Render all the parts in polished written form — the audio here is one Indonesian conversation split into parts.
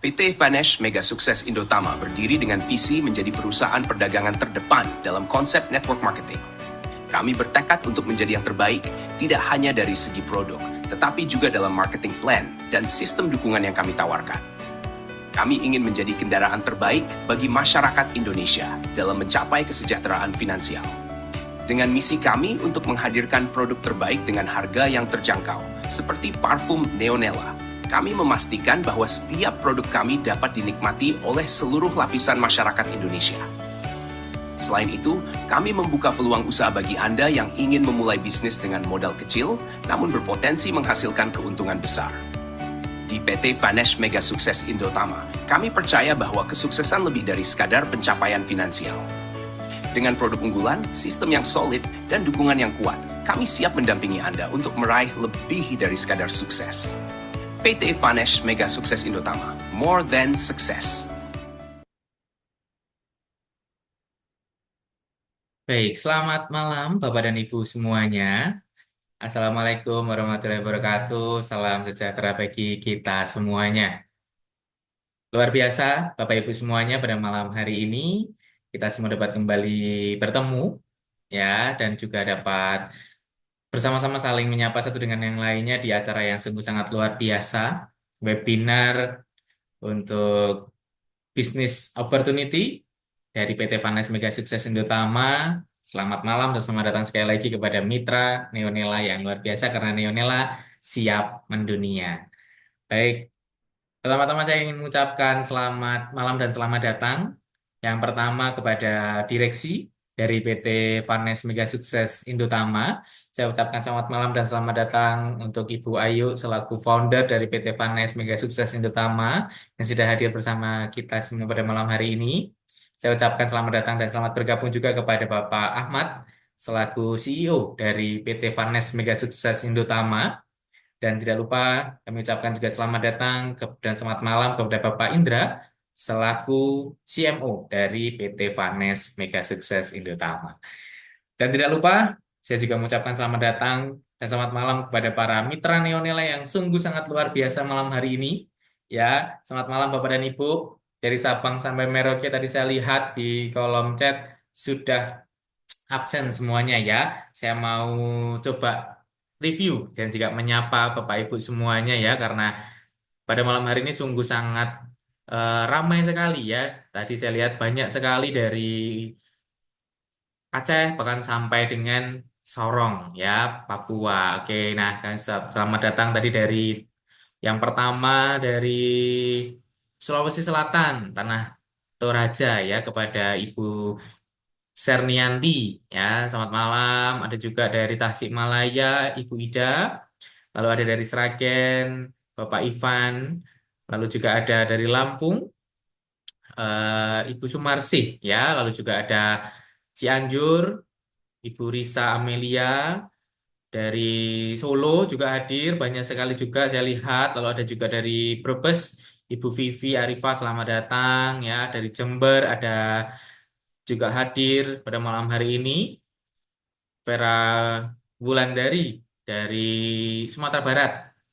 PT Vanesh Mega Sukses Indotama berdiri dengan visi menjadi perusahaan perdagangan terdepan dalam konsep network marketing. Kami bertekad untuk menjadi yang terbaik, tidak hanya dari segi produk, tetapi juga dalam marketing plan dan sistem dukungan yang kami tawarkan. Kami ingin menjadi kendaraan terbaik bagi masyarakat Indonesia dalam mencapai kesejahteraan finansial. Dengan misi kami untuk menghadirkan produk terbaik dengan harga yang terjangkau, seperti parfum Neonella, kami memastikan bahwa setiap produk kami dapat dinikmati oleh seluruh lapisan masyarakat Indonesia. Selain itu, kami membuka peluang usaha bagi Anda yang ingin memulai bisnis dengan modal kecil, namun berpotensi menghasilkan keuntungan besar. Di PT Vanesh Mega Sukses Indotama, kami percaya bahwa kesuksesan lebih dari sekadar pencapaian finansial. Dengan produk unggulan, sistem yang solid, dan dukungan yang kuat, kami siap mendampingi Anda untuk meraih lebih dari sekadar sukses. PT Vanesh Mega Sukses Indotama, more than success. Baik, selamat malam Bapak dan Ibu semuanya. Assalamualaikum warahmatullahi wabarakatuh. Salam sejahtera bagi kita semuanya. Luar biasa, Bapak Ibu semuanya, pada malam hari ini kita semua dapat kembali bertemu ya, dan juga dapat bersama-sama saling menyapa satu dengan yang lainnya di acara yang sungguh sangat luar biasa, webinar untuk Business Opportunity dari PT Vanes Mega Sukses Indotama. Selamat malam dan selamat datang sekali lagi kepada mitra Neonela yang luar biasa karena Neonela siap mendunia. Baik, pertama-tama saya ingin mengucapkan selamat malam dan selamat datang. Yang pertama kepada direksi dari PT Vanes Mega Sukses Indotama. Saya ucapkan selamat malam dan selamat datang untuk Ibu Ayu selaku founder dari PT Vanes Mega Sukses Indotama yang sudah hadir bersama kita semua pada malam hari ini. Saya ucapkan selamat datang dan selamat bergabung juga kepada Bapak Ahmad selaku CEO dari PT Vanes Mega Sukses Indotama. Dan tidak lupa kami ucapkan juga selamat datang dan selamat malam kepada Bapak Indra selaku CMO dari PT Vanes Mega Sukses Indotama. Dan tidak lupa saya juga mengucapkan selamat datang dan selamat malam kepada para mitra Neonela yang sungguh sangat luar biasa malam hari ini. Ya, selamat malam Bapak dan Ibu. Dari Sabang sampai Merauke tadi saya lihat di kolom chat sudah absen semuanya ya. Saya mau coba review dan juga menyapa Bapak Ibu semuanya ya karena pada malam hari ini sungguh sangat ramai sekali ya. Tadi saya lihat banyak sekali dari Aceh bahkan sampai dengan Sorong ya, Papua. Oke, nah kan selamat datang tadi dari yang pertama dari Sulawesi Selatan, Tanah Toraja ya kepada Ibu Sernianti ya, selamat malam. Ada juga dari Tasikmalaya, Ibu Ida. Lalu ada dari Sragen, Bapak Ivan. Lalu juga ada dari Lampung, Ibu Sumarsih ya. Lalu juga ada Cianjur, Ibu Risa Amelia. Dari Solo juga hadir, banyak sekali juga saya lihat. Lalu ada juga dari Brebes, Ibu Vivi Arifah, selamat datang ya. Dari Jember ada juga hadir pada malam hari ini. Vera Wulandari dari Sumatera Barat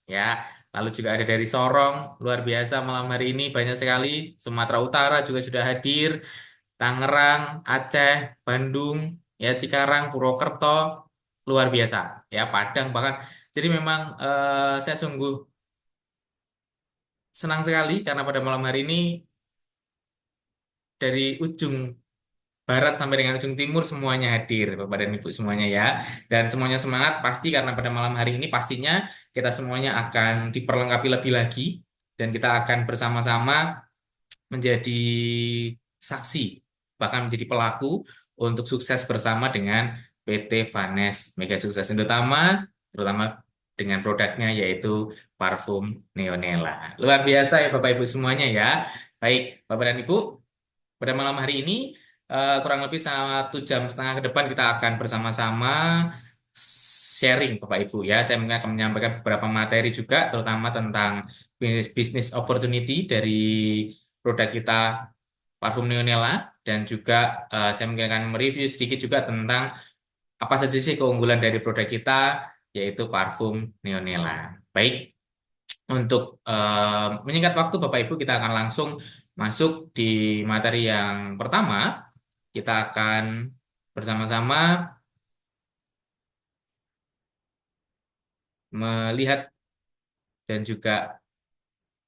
ya. Lalu juga ada dari Sorong, luar biasa malam hari ini banyak sekali. Sumatera Utara juga sudah hadir, Tangerang, Aceh, Bandung, ya Cikarang, Purwokerto, luar biasa ya Padang bahkan. Jadi memang saya sungguh senang sekali karena pada malam hari ini dari ujung barat sampai dengan ujung timur semuanya hadir Bapak dan Ibu semuanya ya. Dan semuanya semangat pasti karena pada malam hari ini pastinya kita semuanya akan diperlengkapi lebih lagi dan kita akan bersama-sama menjadi saksi bahkan menjadi pelaku untuk sukses bersama dengan PT Vanes Mega Sukses Indotama terutama dengan produknya yaitu parfum Neonella. Luar biasa ya Bapak Ibu semuanya ya. Baik, Bapak dan Ibu, pada malam hari ini kurang lebih 1,5 jam ke depan kita akan bersama-sama sharing Bapak Ibu ya. Saya mungkin akan menyampaikan beberapa materi juga terutama tentang business opportunity dari produk kita parfum Neonella dan juga saya mungkin akan mereview sedikit juga tentang apa saja sih keunggulan dari produk kita yaitu parfum Neonella. Baik, Untuk menyingkat waktu Bapak Ibu, kita akan langsung masuk di materi yang pertama. Kita akan bersama-sama melihat dan juga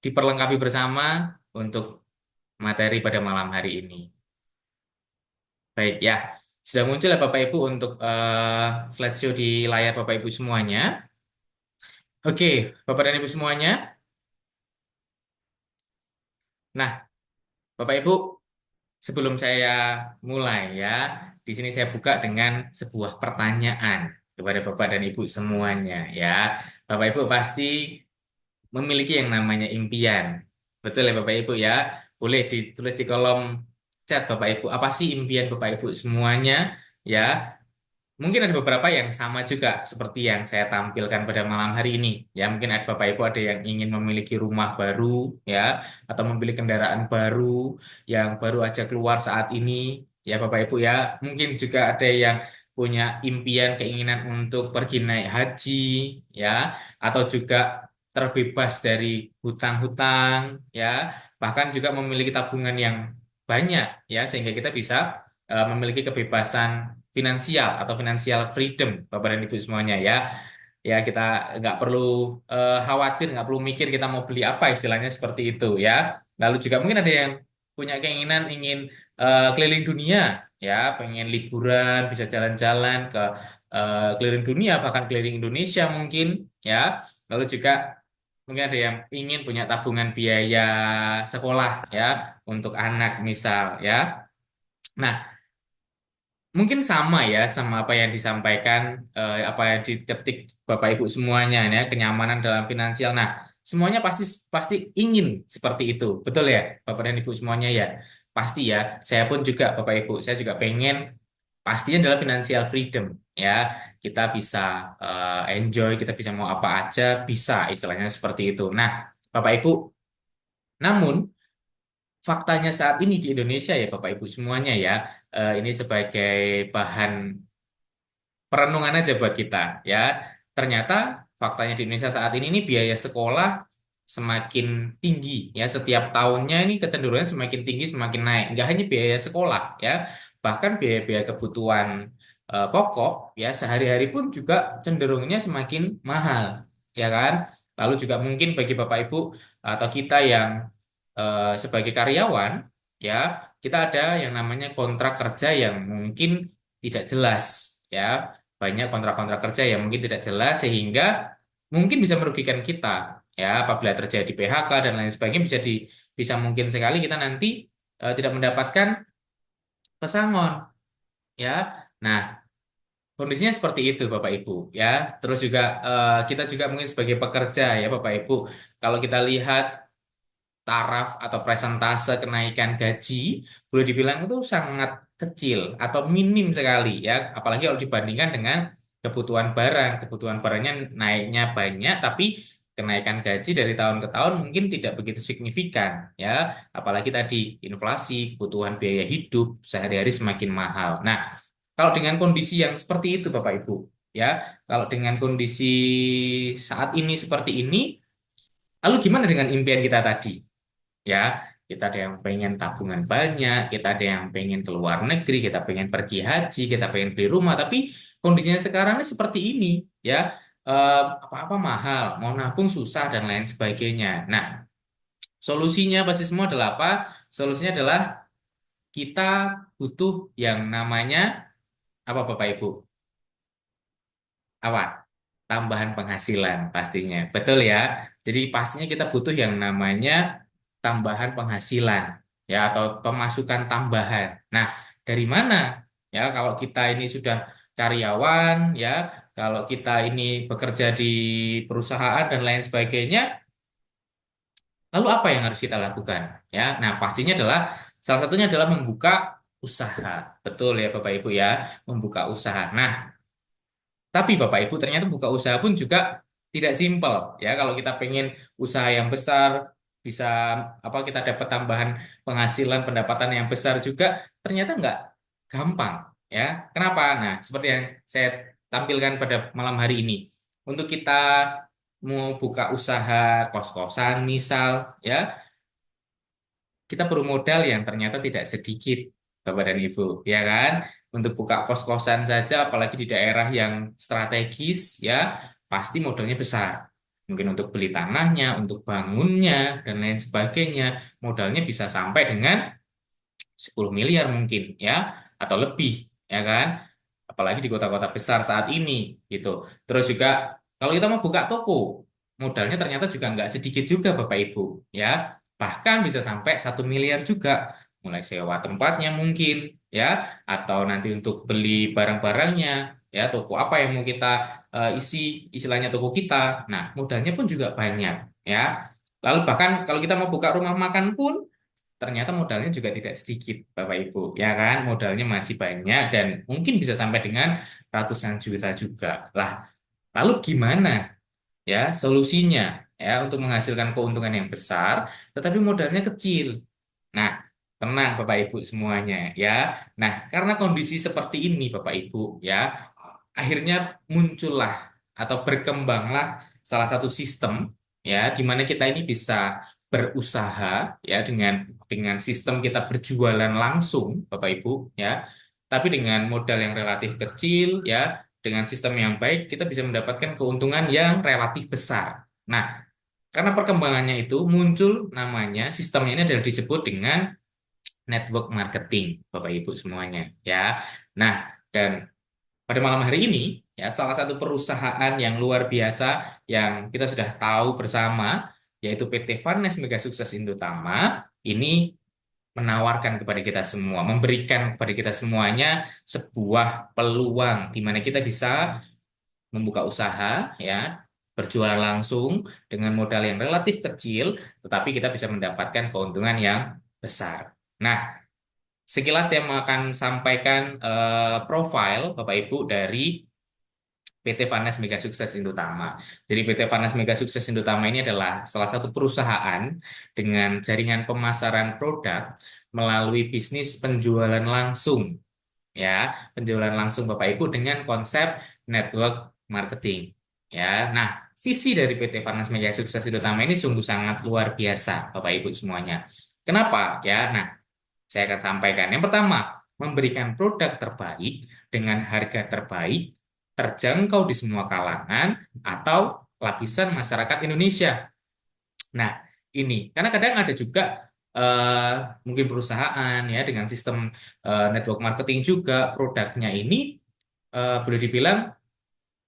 diperlengkapi bersama untuk materi pada malam hari ini. Baik ya, sudah muncul ya Bapak Ibu untuk slideshow di layar Bapak Ibu semuanya. Oke, Bapak dan Ibu semuanya. Nah, Bapak Ibu, sebelum saya mulai ya, di sini saya buka dengan sebuah pertanyaan kepada Bapak dan Ibu semuanya ya. Bapak Ibu pasti memiliki yang namanya impian. Betul ya Bapak Ibu ya. Boleh ditulis di kolom chat Bapak Ibu. Apa sih impian Bapak Ibu semuanya ya? Mungkin ada beberapa yang sama juga seperti yang saya tampilkan pada malam hari ini. Ya, mungkin ada Bapak Ibu ada yang ingin memiliki rumah baru, ya, atau membeli kendaraan baru yang baru aja keluar saat ini, ya Bapak Ibu ya. Mungkin juga ada yang punya impian, keinginan untuk pergi naik haji, ya, atau juga terbebas dari hutang-hutang, ya, bahkan juga memiliki tabungan yang banyak, ya, sehingga kita bisa memiliki kebebasan finansial atau financial freedom Bapak dan Ibu semuanya ya. Ya kita nggak perlu khawatir, nggak perlu mikir kita mau beli apa istilahnya seperti itu ya. Lalu juga mungkin ada yang punya keinginan ingin keliling dunia ya, pengen liburan, bisa jalan-jalan ke keliling dunia bahkan keliling Indonesia mungkin ya. Lalu juga mungkin ada yang ingin punya tabungan biaya sekolah ya untuk anak misal ya. Nah, mungkin sama ya sama apa yang disampaikan, apa yang diketik Bapak Ibu semuanya ya, kenyamanan dalam finansial. Nah, semuanya pasti pasti ingin seperti itu. Betul ya, Bapak dan Ibu semuanya ya. Pasti ya. Saya pun juga Bapak Ibu, saya juga pengen pastinya adalah financial freedom ya. Kita bisa enjoy, kita bisa mau apa aja, bisa istilahnya seperti itu. Nah, Bapak Ibu, namun faktanya saat ini di Indonesia ya Bapak Ibu semuanya ya, ini sebagai bahan perenungan aja buat kita ya. Ternyata faktanya di Indonesia saat ini nih biaya sekolah semakin tinggi ya, setiap tahunnya ini kecenderungan semakin tinggi semakin naik. Nggak hanya biaya sekolah ya, bahkan biaya-biaya kebutuhan pokok ya sehari-hari pun juga cenderungnya semakin mahal ya kan. Lalu juga mungkin bagi Bapak Ibu atau kita yang sebagai karyawan ya, kita ada yang namanya kontrak kerja yang mungkin tidak jelas ya, banyak kontrak-kontrak kerja yang mungkin tidak jelas sehingga mungkin bisa merugikan kita ya apabila terjadi PHK dan lain sebagainya, bisa mungkin sekali kita nanti tidak mendapatkan pesangon ya. Nah, kondisinya seperti itu Bapak Ibu ya. Terus juga kita juga mungkin sebagai pekerja ya Bapak Ibu, kalau kita lihat taraf atau presentase kenaikan gaji boleh dibilang itu sangat kecil atau minim sekali ya, apalagi kalau dibandingkan dengan kebutuhan barang. Kebutuhan barangnya naiknya banyak tapi kenaikan gaji dari tahun ke tahun mungkin tidak begitu signifikan ya, apalagi tadi inflasi, kebutuhan biaya hidup sehari-hari semakin mahal. Nah, kalau dengan kondisi yang seperti itu Bapak Ibu ya, kalau dengan kondisi saat ini seperti ini, lalu gimana dengan impian kita tadi? Ya, kita ada yang pengen tabungan banyak, kita ada yang pengen keluar negeri, kita pengen pergi haji, kita pengen beli rumah, tapi kondisinya sekarang ini seperti ini, ya. Apa-apa mahal, mau nabung susah dan lain sebagainya. Nah, solusinya pasti semua adalah apa? Solusinya adalah kita butuh yang namanya apa Bapak Ibu? Apa? Tambahan penghasilan pastinya. Betul ya. Jadi pastinya kita butuh yang namanya tambahan penghasilan ya atau pemasukan tambahan. Nah, dari mana? Ya, kalau kita ini sudah karyawan ya, kalau kita ini bekerja di perusahaan dan lain sebagainya, lalu apa yang harus kita lakukan? Ya, nah pastinya adalah salah satunya adalah membuka usaha. Betul ya Bapak Ibu ya, membuka usaha. Nah, tapi Bapak Ibu ternyata buka usaha pun juga tidak simpel ya. Kalau kita pengen usaha yang besar, bisa apa kita dapat tambahan penghasilan pendapatan yang besar juga ternyata nggak gampang ya. Kenapa? Nah, seperti yang saya tampilkan pada malam hari ini. Untuk kita mau buka usaha kos-kosan misal, ya, kita perlu modal yang ternyata tidak sedikit, Bapak dan Ibu, ya kan? Untuk buka kos-kosan saja, apalagi di daerah yang strategis, ya, pasti modalnya besar. Mungkin untuk beli tanahnya, untuk bangunnya, dan lain sebagainya, modalnya bisa sampai dengan 10 miliar mungkin, ya, atau lebih, ya kan? Apalagi di kota-kota besar saat ini, gitu. Terus juga, kalau kita mau buka toko, modalnya ternyata juga nggak sedikit juga, Bapak Ibu, ya. Bahkan bisa sampai 1 miliar juga, mulai sewa tempatnya mungkin, ya, atau nanti untuk beli barang-barangnya, ya, toko apa yang mau kita isi, istilahnya toko kita. Nah, modalnya pun juga banyak, ya. Lalu bahkan kalau kita mau buka rumah makan pun, ternyata modalnya juga tidak sedikit, Bapak Ibu, ya kan? Modalnya masih banyak dan mungkin bisa sampai dengan ratusan juta juga. Lah, lalu gimana ya solusinya ya untuk menghasilkan keuntungan yang besar, tetapi modalnya kecil? Nah, tenang Bapak Ibu semuanya ya. Nah, karena kondisi seperti ini Bapak Ibu ya, akhirnya muncullah atau berkembanglah salah satu sistem ya di mana kita ini bisa berusaha ya dengan sistem kita berjualan langsung Bapak Ibu ya. Tapi dengan modal yang relatif kecil ya, dengan sistem yang baik kita bisa mendapatkan keuntungan yang relatif besar. Nah, karena perkembangannya itu muncul namanya sistemnya ini adalah disebut dengan network marketing, Bapak Ibu semuanya, ya. Nah, dan pada malam hari ini, ya, salah satu perusahaan yang luar biasa yang kita sudah tahu bersama, yaitu PT Vanes Mega Sukses Indotama, ini menawarkan kepada kita semua, memberikan kepada kita semuanya sebuah peluang di mana kita bisa membuka usaha, ya, berjualan langsung dengan modal yang relatif kecil, tetapi kita bisa mendapatkan keuntungan yang besar. Nah, sekilas saya akan sampaikan profil Bapak Ibu dari PT Vanes Mega Sukses Indotama. Jadi PT Vanes Mega Sukses Indotama ini adalah salah satu perusahaan dengan jaringan pemasaran produk melalui bisnis penjualan langsung, ya, penjualan langsung Bapak Ibu dengan konsep network marketing. Ya, nah, visi dari PT Vanes Mega Sukses Indotama ini sungguh sangat luar biasa Bapak Ibu semuanya. Kenapa? Ya, nah, saya akan sampaikan. Yang pertama, memberikan produk terbaik dengan harga terbaik, terjangkau di semua kalangan atau lapisan masyarakat Indonesia. Nah, ini karena kadang ada juga eh, mungkin perusahaan ya dengan sistem network marketing juga produknya ini boleh dibilang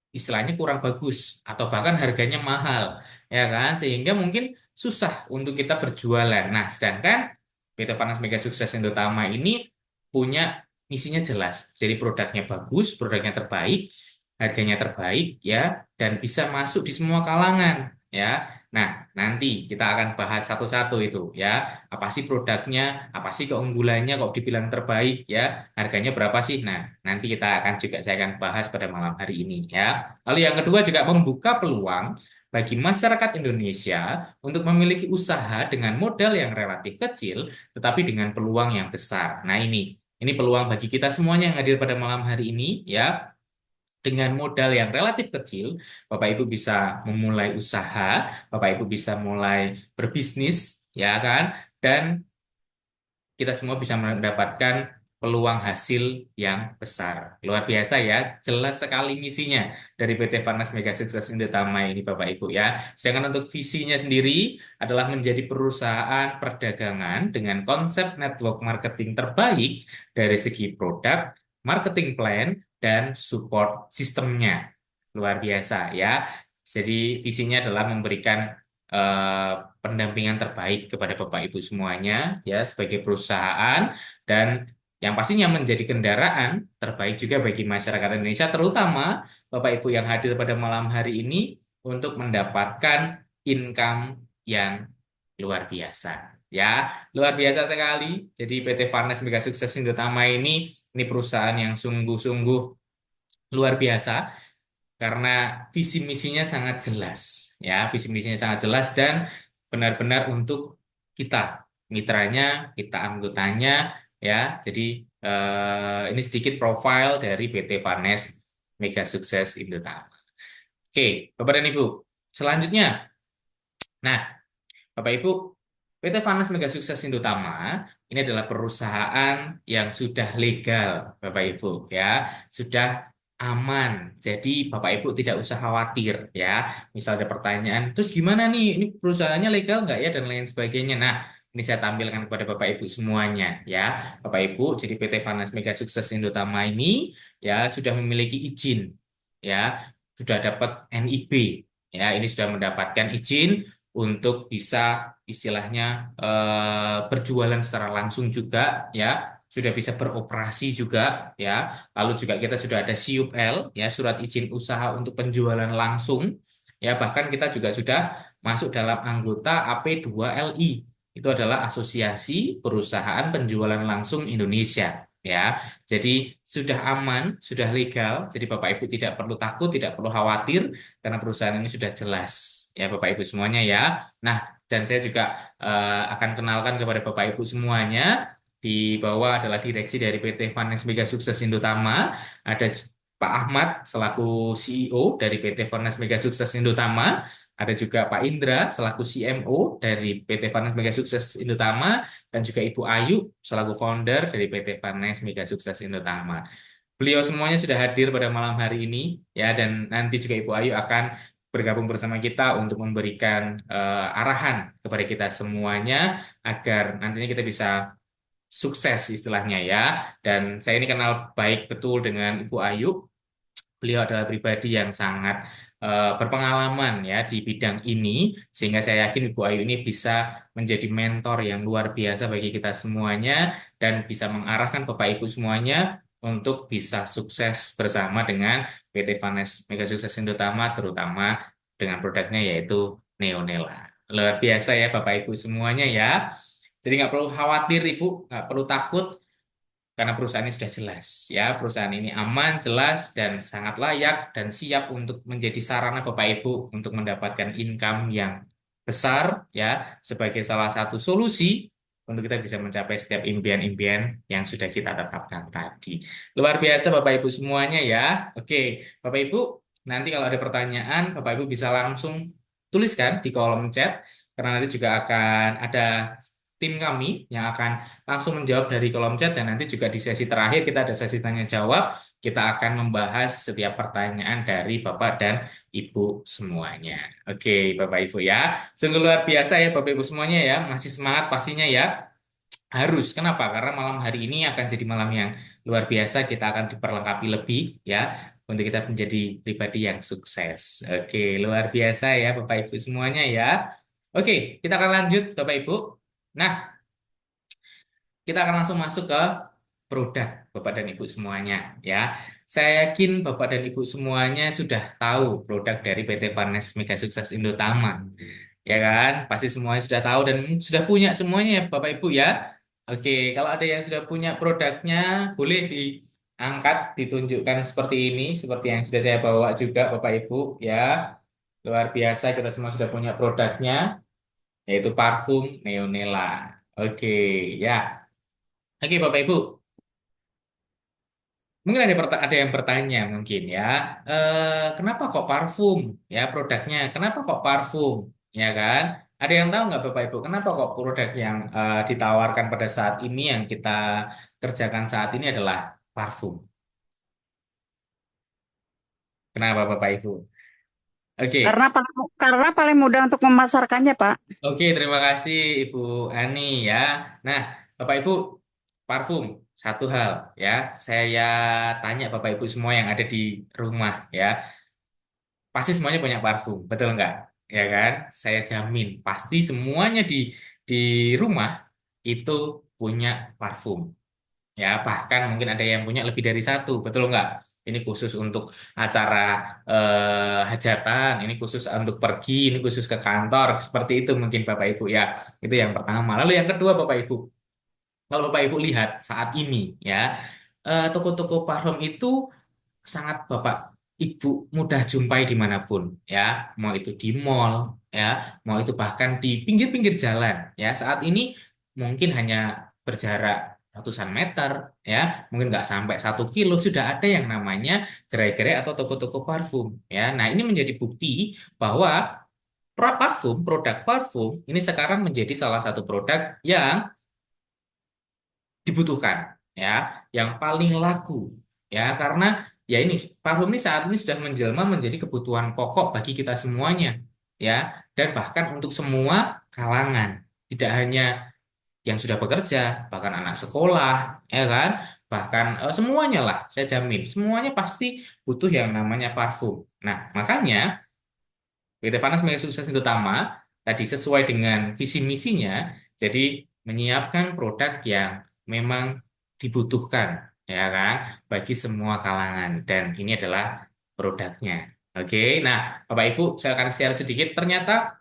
istilahnya kurang bagus atau bahkan harganya mahal, ya kan, sehingga mungkin susah untuk kita berjualan. Nah, sedangkan PT Vanas Mega Sukses Indotama ini punya misinya jelas, jadi produknya bagus, produknya terbaik, harganya terbaik, ya, dan bisa masuk di semua kalangan, ya. Nah, nanti kita akan bahas satu-satu itu, ya, apa sih produknya, apa sih keunggulannya kok dibilang terbaik, ya, harganya berapa sih. Nah, nanti kita akan juga saya akan bahas pada malam hari ini, ya. Lalu yang kedua juga membuka peluang bagi masyarakat Indonesia untuk memiliki usaha dengan modal yang relatif kecil, tetapi dengan peluang yang besar. Nah, ini peluang bagi kita semuanya yang hadir pada malam hari ini, ya. Dengan modal yang relatif kecil, Bapak Ibu bisa memulai usaha, Bapak Ibu bisa mulai berbisnis, ya kan? Dan kita semua bisa mendapatkan peluang hasil yang besar. Luar biasa ya, jelas sekali misinya dari PT Vanas Mega Sukses Indotama ini Bapak Ibu ya. Sedangkan untuk visinya sendiri adalah menjadi perusahaan perdagangan dengan konsep network marketing terbaik dari segi produk, marketing plan, dan support sistemnya. Luar biasa ya. Jadi visinya adalah memberikan eh, pendampingan terbaik kepada Bapak Ibu semuanya ya sebagai perusahaan dan yang pastinya menjadi kendaraan terbaik juga bagi masyarakat Indonesia terutama Bapak Ibu yang hadir pada malam hari ini untuk mendapatkan income yang luar biasa. Ya, luar biasa sekali. Jadi PT Varnes Mega Sukses Indotama ini perusahaan yang sungguh-sungguh luar biasa karena visi misinya sangat jelas, ya, visi misinya sangat jelas dan benar-benar untuk kita mitranya, kita anggotanya, ya. Jadi ini sedikit profil dari PT Vanes Mega Sukses Indotama. Oke, Bapak dan Ibu. Selanjutnya, nah, Bapak Ibu, PT Vanas Mega Sukses Indotama ini adalah perusahaan yang sudah legal, Bapak Ibu, ya, sudah aman. Jadi Bapak Ibu tidak usah khawatir, ya. Misal ada pertanyaan, terus gimana nih? Ini perusahaannya legal nggak ya dan lain sebagainya. Nah, ini saya tampilkan kepada Bapak Ibu semuanya, ya. Bapak Ibu, jadi PT Vanas Mega Sukses Indotama ini ya sudah memiliki izin, ya, sudah dapat NIB, ya. Ini sudah mendapatkan izin untuk bisa istilahnya berjualan secara langsung juga, ya, sudah bisa beroperasi juga, ya. Lalu juga kita sudah ada SIUP-L, ya, surat izin usaha untuk penjualan langsung, ya. Bahkan kita juga sudah masuk dalam anggota AP2LI, itu adalah Asosiasi Perusahaan Penjualan Langsung Indonesia, ya. Jadi sudah aman, sudah legal, jadi Bapak Ibu tidak perlu takut, tidak perlu khawatir karena perusahaan ini sudah jelas, ya, Bapak Ibu semuanya, ya. Nah, dan saya juga akan kenalkan kepada Bapak Ibu semuanya, di bawah adalah direksi dari PT Vanex Mega Sukses Indotama, ada Pak Ahmad selaku CEO dari PT Vanex Mega Sukses Indotama, ada juga Pak Indra selaku CMO dari PT Vanex Mega Sukses Indotama, dan juga Ibu Ayu selaku founder dari PT Vanex Mega Sukses Indotama. Beliau semuanya sudah hadir pada malam hari ini, ya, dan nanti juga Ibu Ayu akan bergabung bersama kita untuk memberikan arahan kepada kita semuanya agar nantinya kita bisa sukses istilahnya, ya. Dan saya ini kenal baik betul dengan Ibu Ayu. Beliau adalah pribadi yang sangat berpengalaman, ya, di bidang ini, sehingga saya yakin Ibu Ayu ini bisa menjadi mentor yang luar biasa bagi kita semuanya dan bisa mengarahkan Bapak Ibu semuanya untuk bisa sukses bersama dengan PT Vanes Mega Sukses Indotama, terutama dengan produknya yaitu Neonela. Luar biasa ya Bapak Ibu semuanya, ya. Jadi nggak perlu khawatir Ibu, nggak perlu takut karena perusahaan ini sudah jelas, ya. Perusahaan ini aman, jelas, dan sangat layak dan siap untuk menjadi sarana Bapak Ibu untuk mendapatkan income yang besar, ya, sebagai salah satu solusi untuk kita bisa mencapai setiap impian-impian yang sudah kita tetapkan tadi. Luar biasa Bapak Ibu semuanya, ya. Oke, Bapak Ibu, nanti kalau ada pertanyaan Bapak Ibu bisa langsung tuliskan di kolom chat, karena nanti juga akan ada tim kami yang akan langsung menjawab dari kolom chat, dan nanti juga di sesi terakhir kita ada sesi tanya jawab, kita akan membahas setiap pertanyaan dari Bapak dan Ibu semuanya. Oke, Bapak Ibu, ya. Sungguh luar biasa ya Bapak Ibu semuanya, ya. Masih semangat pastinya, ya. Harus. Kenapa? Karena malam hari ini akan jadi malam yang luar biasa. Kita akan diperlengkapi lebih, ya, untuk kita menjadi pribadi yang sukses. Oke, luar biasa ya Bapak Ibu semuanya, ya. Oke, kita akan lanjut Bapak Ibu. Nah, kita akan langsung masuk ke produk Bapak dan Ibu semuanya, ya. Saya yakin Bapak dan Ibu semuanya sudah tahu produk dari PT Vanes Mega Sukses Indotama. Ya kan? Pasti semuanya sudah tahu dan sudah punya semuanya ya Bapak Ibu, ya. Oke, kalau ada yang sudah punya produknya boleh diangkat, ditunjukkan seperti ini, seperti yang sudah saya bawa juga Bapak Ibu, ya. Luar biasa kita semua sudah punya produknya, yaitu parfum Neonela. Oke, ya. Oke, Bapak Ibu. Mungkin ada yang bertanya mungkin, ya, kenapa kok parfum, ya, produknya? Kenapa kok parfum, ya kan? Ada yang tahu nggak Bapak Ibu? Kenapa kok produk yang ditawarkan pada saat ini yang kita kerjakan saat ini adalah parfum? Kenapa Bapak Ibu? Oke, Karena paling mudah untuk memasarkannya, Pak. oke, terima kasih Ibu Ani, ya. Nah, Bapak Ibu, parfum satu hal, ya. Saya tanya Bapak Ibu semua yang ada di rumah, ya. Pasti semuanya punya parfum, betul nggak? Ya kan? Saya jamin pasti semuanya di rumah itu punya parfum. Ya, bahkan mungkin ada yang punya lebih dari satu, betul nggak? Ini khusus untuk acara hajatan, ini khusus untuk pergi, ini khusus ke kantor, seperti itu mungkin Bapak Ibu, ya. Itu yang pertama. Lalu yang kedua Bapak Ibu, kalau Bapak Ibu lihat saat ini, ya, toko-toko parfum itu sangat Bapak Ibu mudah jumpai dimanapun, ya, mau itu di mall, ya, mau itu bahkan di pinggir-pinggir jalan, ya. Saat ini mungkin hanya berjarak ratusan meter, ya, mungkin nggak sampai 1 kilo sudah ada yang namanya gerai-gerai atau toko-toko parfum, ya. Nah, ini menjadi bukti bahwa parfum, produk parfum ini sekarang menjadi salah satu produk yang dibutuhkan, ya, yang paling laku, ya, karena ya ini parfum ini saat ini sudah menjelma menjadi kebutuhan pokok bagi kita semuanya, ya, dan bahkan untuk semua kalangan, tidak hanya yang sudah bekerja, bahkan anak sekolah, ya kan, bahkan semuanya lah, saya jamin semuanya pasti butuh yang namanya parfum. Nah, makanya PT Vanas sebagai sukses utama tadi sesuai dengan visi misinya, jadi menyiapkan produk yang memang dibutuhkan, ya kan, bagi semua kalangan. Dan ini adalah produknya. Oke, nah Bapak Ibu, saya akan share sedikit. Ternyata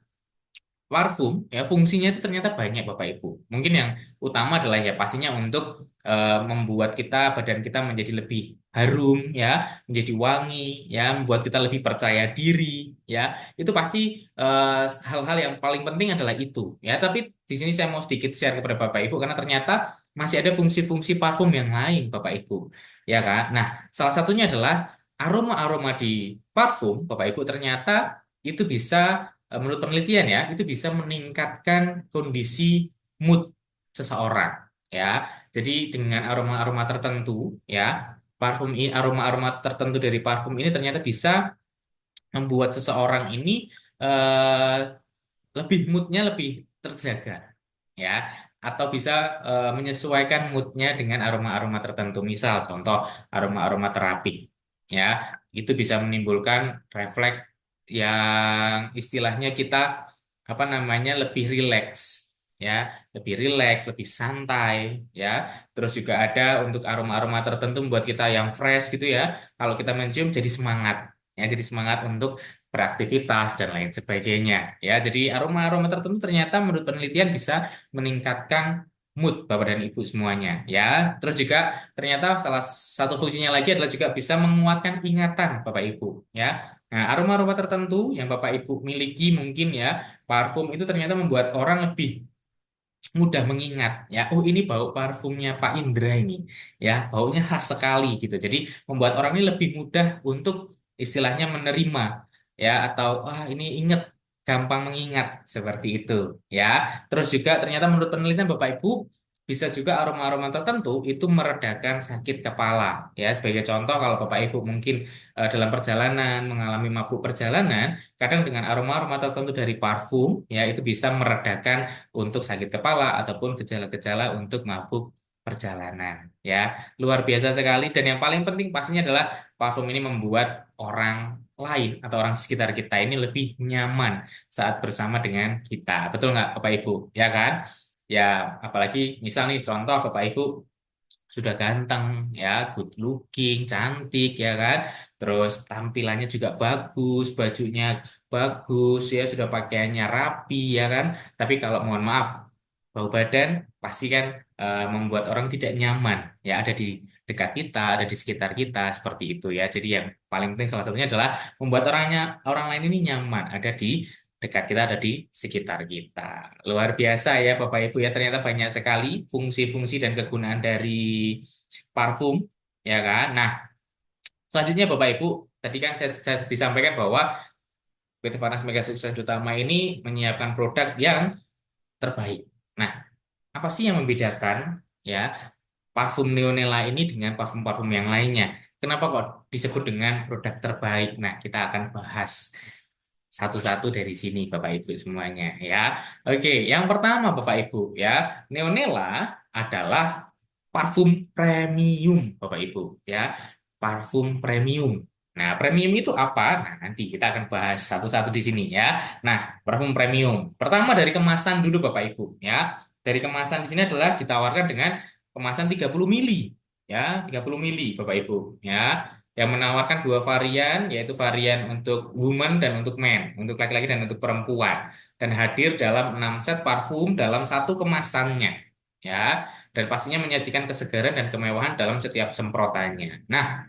parfum ya fungsinya itu ternyata banyak Bapak Ibu. Mungkin yang utama adalah ya pastinya untuk membuat badan kita menjadi lebih harum ya, menjadi wangi ya, membuat kita lebih percaya diri ya. Itu pasti hal-hal yang paling penting adalah itu ya. Tapi di sini saya mau sedikit share kepada Bapak Ibu karena ternyata masih ada fungsi-fungsi parfum yang lain Bapak Ibu. Ya kan? Nah, salah satunya adalah aroma-aroma di parfum Bapak Ibu ternyata itu bisa menurut penelitian ya, itu bisa meningkatkan kondisi mood seseorang ya. Jadi dengan aroma-aroma tertentu ya, aroma-aroma tertentu dari parfum ini ternyata bisa membuat seseorang ini eh, lebih moodnya lebih terjaga ya, atau bisa menyesuaikan moodnya dengan aroma-aroma tertentu. Misal contoh aroma-aroma terapi ya, itu bisa menimbulkan refleks yang istilahnya kita apa namanya lebih rileks ya, lebih rileks, lebih santai ya. Terus juga ada untuk aroma-aroma tertentu membuat kita yang fresh gitu ya. Kalau kita mencium jadi semangat ya, jadi semangat untuk beraktivitas dan lain sebagainya ya. Jadi aroma-aroma tertentu ternyata menurut penelitian bisa meningkatkan mood Bapak dan Ibu semuanya ya. Terus juga ternyata salah satu fungsinya lagi adalah juga bisa menguatkan ingatan Bapak Ibu ya. Nah, aroma-aroma tertentu yang Bapak Ibu miliki mungkin ya, parfum itu ternyata membuat orang lebih mudah mengingat ya. Oh, ini bau parfumnya Pak Indra ini ya, baunya khas sekali gitu. Jadi membuat orang ini lebih mudah untuk istilahnya menerima ya, atau ini ingat, gampang mengingat seperti itu ya. Terus juga ternyata menurut penelitian Bapak Ibu bisa juga aroma-aroma tertentu itu meredakan sakit kepala ya. Sebagai contoh kalau Bapak Ibu mungkin dalam perjalanan mengalami mabuk perjalanan, kadang dengan aroma-aroma tertentu dari parfum ya itu bisa meredakan untuk sakit kepala ataupun gejala-gejala untuk mabuk perjalanan ya. Luar biasa sekali, dan yang paling penting pastinya adalah parfum ini membuat orang lain atau orang sekitar kita ini lebih nyaman saat bersama dengan kita. Betul nggak Bapak Ibu? Ya kan? Ya, apalagi misal nih contoh Bapak Ibu sudah ganteng ya, good looking, cantik ya kan. Terus tampilannya juga bagus, bajunya bagus ya, sudah pakaiannya rapi ya kan. Tapi kalau mohon maaf, bau badan pasti kan membuat orang tidak nyaman ya, ada di dekat kita, ada di sekitar kita seperti itu ya. Jadi yang paling penting salah satunya adalah membuat orang lain ini nyaman, ada di dekat kita, ada di sekitar kita. Luar biasa ya Bapak Ibu ya, ternyata banyak sekali fungsi-fungsi dan kegunaan dari parfum ya kan. Nah, selanjutnya Bapak Ibu, tadi kan saya disampaikan bahwa PT Vanas Mega Sukses Utama ini menyiapkan produk yang terbaik. Nah, apa sih yang membedakan ya parfum Neonella ini dengan parfum-parfum yang lainnya? Kenapa kok disebut dengan produk terbaik? Nah, kita akan bahas satu-satu dari sini Bapak Ibu semuanya ya. Oke, yang pertama Bapak Ibu ya, Neonella adalah parfum premium Bapak Ibu ya. Parfum premium. Nah, premium itu apa? Nah, nanti kita akan bahas satu-satu di sini ya. Nah, parfum premium. Pertama dari kemasan dulu Bapak Ibu ya. Dari kemasan di sini adalah ditawarkan dengan kemasan 30 mili ya, 30 mili Bapak Ibu ya, yang menawarkan dua varian, yaitu varian untuk woman dan untuk men, untuk laki-laki dan untuk perempuan, dan hadir dalam 6 set parfum dalam satu kemasannya ya, dan pastinya menyajikan kesegaran dan kemewahan dalam setiap semprotannya. Nah,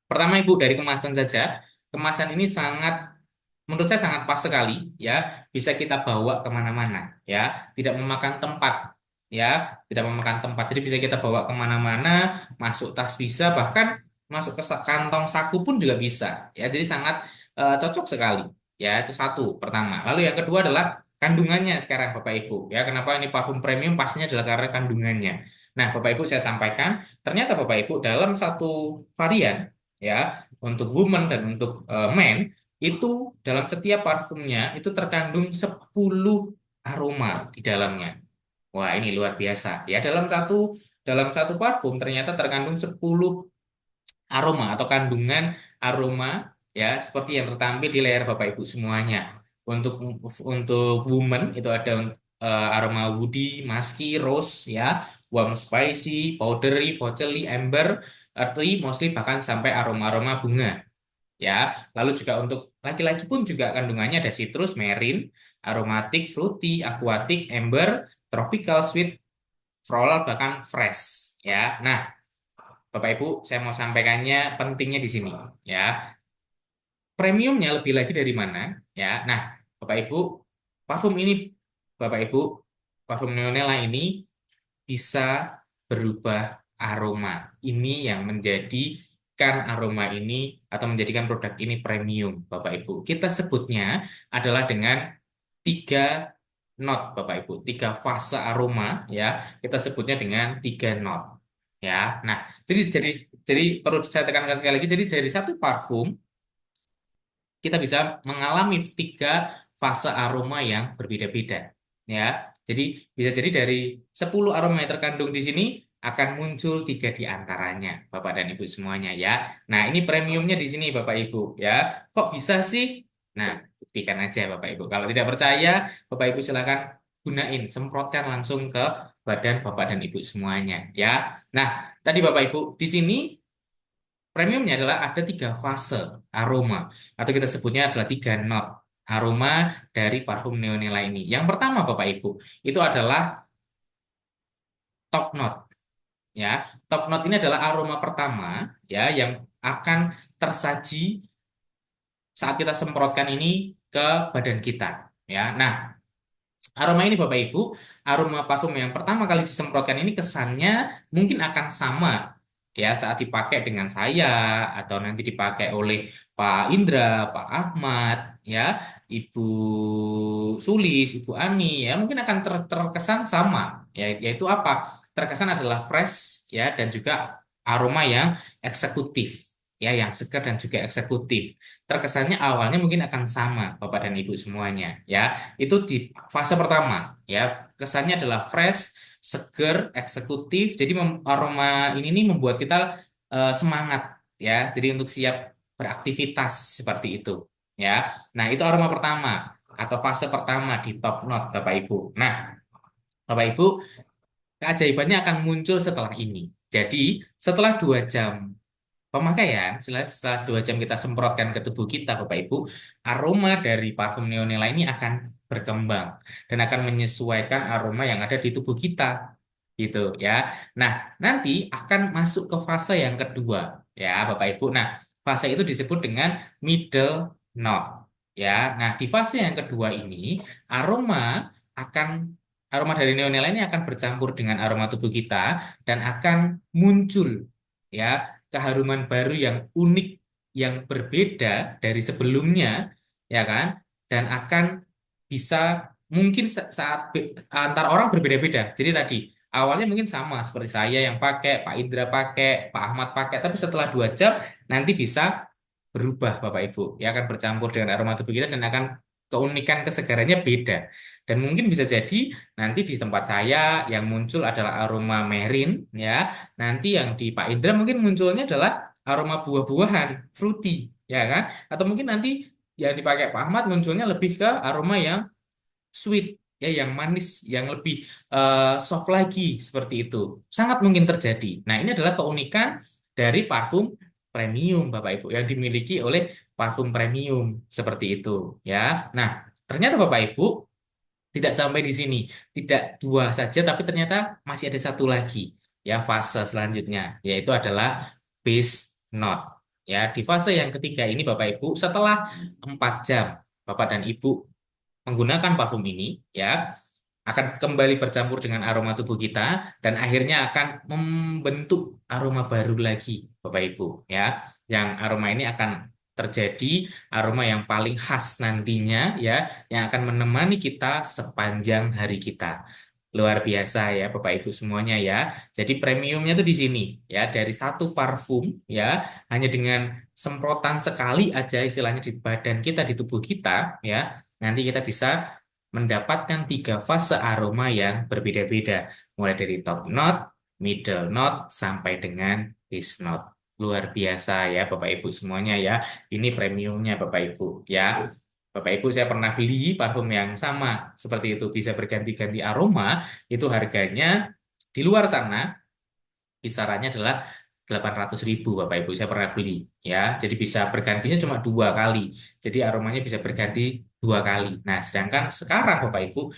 pertama Ibu dari kemasan saja, kemasan ini sangat, menurut saya sangat pas sekali ya, bisa kita bawa kemana-mana ya, tidak memakan tempat ya, tidak memakan tempat. Jadi bisa kita bawa kemana-mana, masuk tas bisa, bahkan masuk ke kantong saku pun juga bisa. Ya, jadi sangat cocok sekali. Ya, itu satu pertama. Lalu yang kedua adalah kandungannya sekarang Bapak Ibu. Ya, kenapa ini parfum premium? Pastinya adalah karena kandungannya. Nah, Bapak Ibu saya sampaikan, ternyata Bapak Ibu dalam satu varian, ya, untuk woman dan untuk men, itu dalam setiap parfumnya itu terkandung 10 aroma di dalamnya. Wah, ini luar biasa. Ya, dalam satu parfum ternyata terkandung 10 aroma atau kandungan aroma, ya, seperti yang tertampil di layar Bapak Ibu semuanya. Untuk woman itu ada aroma woody, musky, rose, ya, warm spicy, powdery, potentially amber, earthy, mostly bahkan sampai aroma-aroma bunga. Ya, lalu juga untuk laki-laki pun juga kandungannya ada citrus, marine, aromatic, fruity, aquatic, amber, tropical, sweet, floral, bahkan fresh. Ya, nah, Bapak Ibu, saya mau sampaikannya pentingnya di sini. Ya, premiumnya lebih lagi dari mana? Ya, nah, Bapak Ibu, parfum ini, Bapak Ibu, parfum Neonella ini bisa berubah aroma. Ini yang menjadikan aroma ini atau menjadikan produk ini premium, Bapak Ibu. Kita sebutnya adalah dengan tiga not, Bapak Ibu, tiga fase aroma, ya. Kita sebutnya dengan tiga not, ya. Nah, jadi perlu saya tekankan sekali lagi. Jadi dari satu parfum kita bisa mengalami tiga fase aroma yang berbeda-beda. Ya, jadi bisa jadi dari 10 aroma yang terkandung di sini akan muncul tiga di antaranya, Bapak dan Ibu semuanya ya. Nah, ini premiumnya di sini, Bapak Ibu ya. Kok bisa sih? Nah, buktikan aja, Bapak Ibu. Kalau tidak percaya, Bapak Ibu silakan gunain, semprotkan langsung ke badan Bapak dan Ibu semuanya ya. Nah, tadi Bapak Ibu di sini premiumnya adalah ada tiga fase aroma, atau kita sebutnya adalah tiga not aroma dari parfum Neonella ini. Yang pertama, Bapak Ibu, itu adalah top note. Ya, top note ini adalah aroma pertama, ya, yang akan tersaji saat kita semprotkan ini ke badan kita. Ya, nah, aroma ini Bapak Ibu, aroma parfum yang pertama kali disemprotkan ini kesannya mungkin akan sama ya saat dipakai dengan saya atau nanti dipakai oleh Pak Indra, Pak Ahmad, ya, Ibu Sulis, Ibu Ani, ya mungkin akan terkesan sama, ya, yaitu apa? Terkesan adalah fresh, ya, dan juga aroma yang eksekutif, ya, yang segar dan juga eksekutif. Terkesannya awalnya mungkin akan sama Bapak dan Ibu semuanya, ya. Itu di fase pertama, ya. Kesannya adalah fresh, seger, eksekutif. Jadi aroma ini nih membuat kita semangat, ya. Jadi untuk siap beraktivitas seperti itu, ya. Nah, itu aroma pertama atau fase pertama di top note, Bapak Ibu. Nah, Bapak Ibu, keajaibannya akan muncul setelah ini. Jadi, setelah 2 jam pemakaian, setelah 2 jam kita semprotkan ke tubuh kita, Bapak Ibu, aroma dari parfum Neonella ini akan berkembang dan akan menyesuaikan aroma yang ada di tubuh kita, gitu ya. Nah, nanti akan masuk ke fase yang kedua, ya, Bapak Ibu. Nah, fase itu disebut dengan middle note, ya. Nah, di fase yang kedua ini, aroma akan aroma dari Neonella ini akan bercampur dengan aroma tubuh kita dan akan muncul, ya, keharuman baru yang unik, yang berbeda dari sebelumnya, ya kan? Dan akan bisa mungkin saat antar orang berbeda-beda. Jadi tadi awalnya mungkin sama seperti saya yang pakai, Pak Indra pakai, Pak Ahmad pakai, tapi setelah 2 jam nanti bisa berubah, Bapak Ibu. Ya akan bercampur dengan aroma tubuh kita dan akan keunikan kesegarannya beda. Dan mungkin bisa jadi nanti di tempat saya yang muncul adalah aroma merin, ya. Nanti yang di Pak Indra mungkin munculnya adalah aroma buah-buahan, fruity, ya kan? Atau mungkin nanti yang dipakai Pak Ahmad munculnya lebih ke aroma yang sweet, ya, yang manis, yang lebih soft lagi seperti itu. Sangat mungkin terjadi. Nah, ini adalah keunikan dari parfum premium, Bapak Ibu, yang dimiliki oleh parfum premium seperti itu, ya. Nah, ternyata Bapak Ibu tidak sampai di sini, tidak dua saja, tapi ternyata masih ada satu lagi, ya, fase selanjutnya, yaitu adalah base note. Ya, di fase yang ketiga ini Bapak Ibu, setelah 4 jam Bapak dan Ibu menggunakan parfum ini, ya, akan kembali bercampur dengan aroma tubuh kita dan akhirnya akan membentuk aroma baru lagi, Bapak Ibu, ya. Yang aroma ini akan terjadi aroma yang paling khas nantinya, ya, yang akan menemani kita sepanjang hari kita. Luar biasa ya Bapak Ibu semuanya ya. Jadi premiumnya tuh di sini ya, dari satu parfum ya, hanya dengan semprotan sekali aja istilahnya di badan kita, di tubuh kita ya, nanti kita bisa mendapatkan tiga fase aroma yang berbeda-beda, mulai dari top note, middle note, sampai dengan base note. Luar biasa ya Bapak Ibu semuanya ya. Ini premiumnya Bapak Ibu ya. Bapak Ibu, saya pernah beli parfum yang sama seperti itu, bisa berganti-ganti aroma, itu harganya di luar sana kisarannya adalah 800.000 Bapak Ibu, saya pernah beli ya. Jadi bisa bergantinya cuma 2 kali. Jadi aromanya bisa berganti 2 kali. Nah, sedangkan sekarang Bapak Ibu,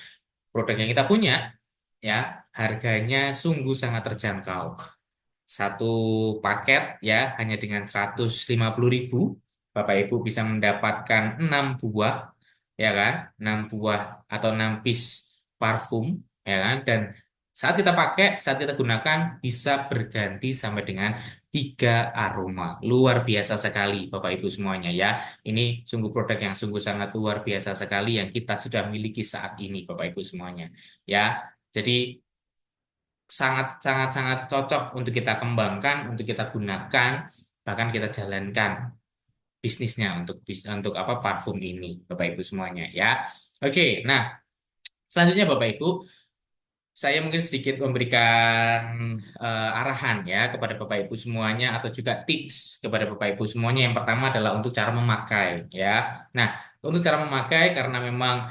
produk yang kita punya ya, harganya sungguh sangat terjangkau. Satu paket ya hanya dengan 150.000, Bapak Ibu bisa mendapatkan 6 buah, ya kan? 6 buah atau 6 piece parfum, ya kan? Dan saat kita gunakan bisa berganti sampai dengan 3 aroma. Luar biasa sekali Bapak Ibu semuanya ya. Ini sungguh produk yang sungguh sangat luar biasa sekali yang kita sudah miliki saat ini Bapak Ibu semuanya. Ya. Jadi sangat sangat sangat cocok untuk kita kembangkan, untuk kita gunakan, bahkan kita jalankan bisnisnya untuk apa parfum ini, Bapak Ibu semuanya ya. Oke, nah selanjutnya Bapak Ibu, saya mungkin sedikit memberikan arahan ya kepada Bapak Ibu semuanya atau juga tips kepada Bapak Ibu semuanya. Yang pertama adalah untuk cara memakai ya. Nah, untuk cara memakai karena memang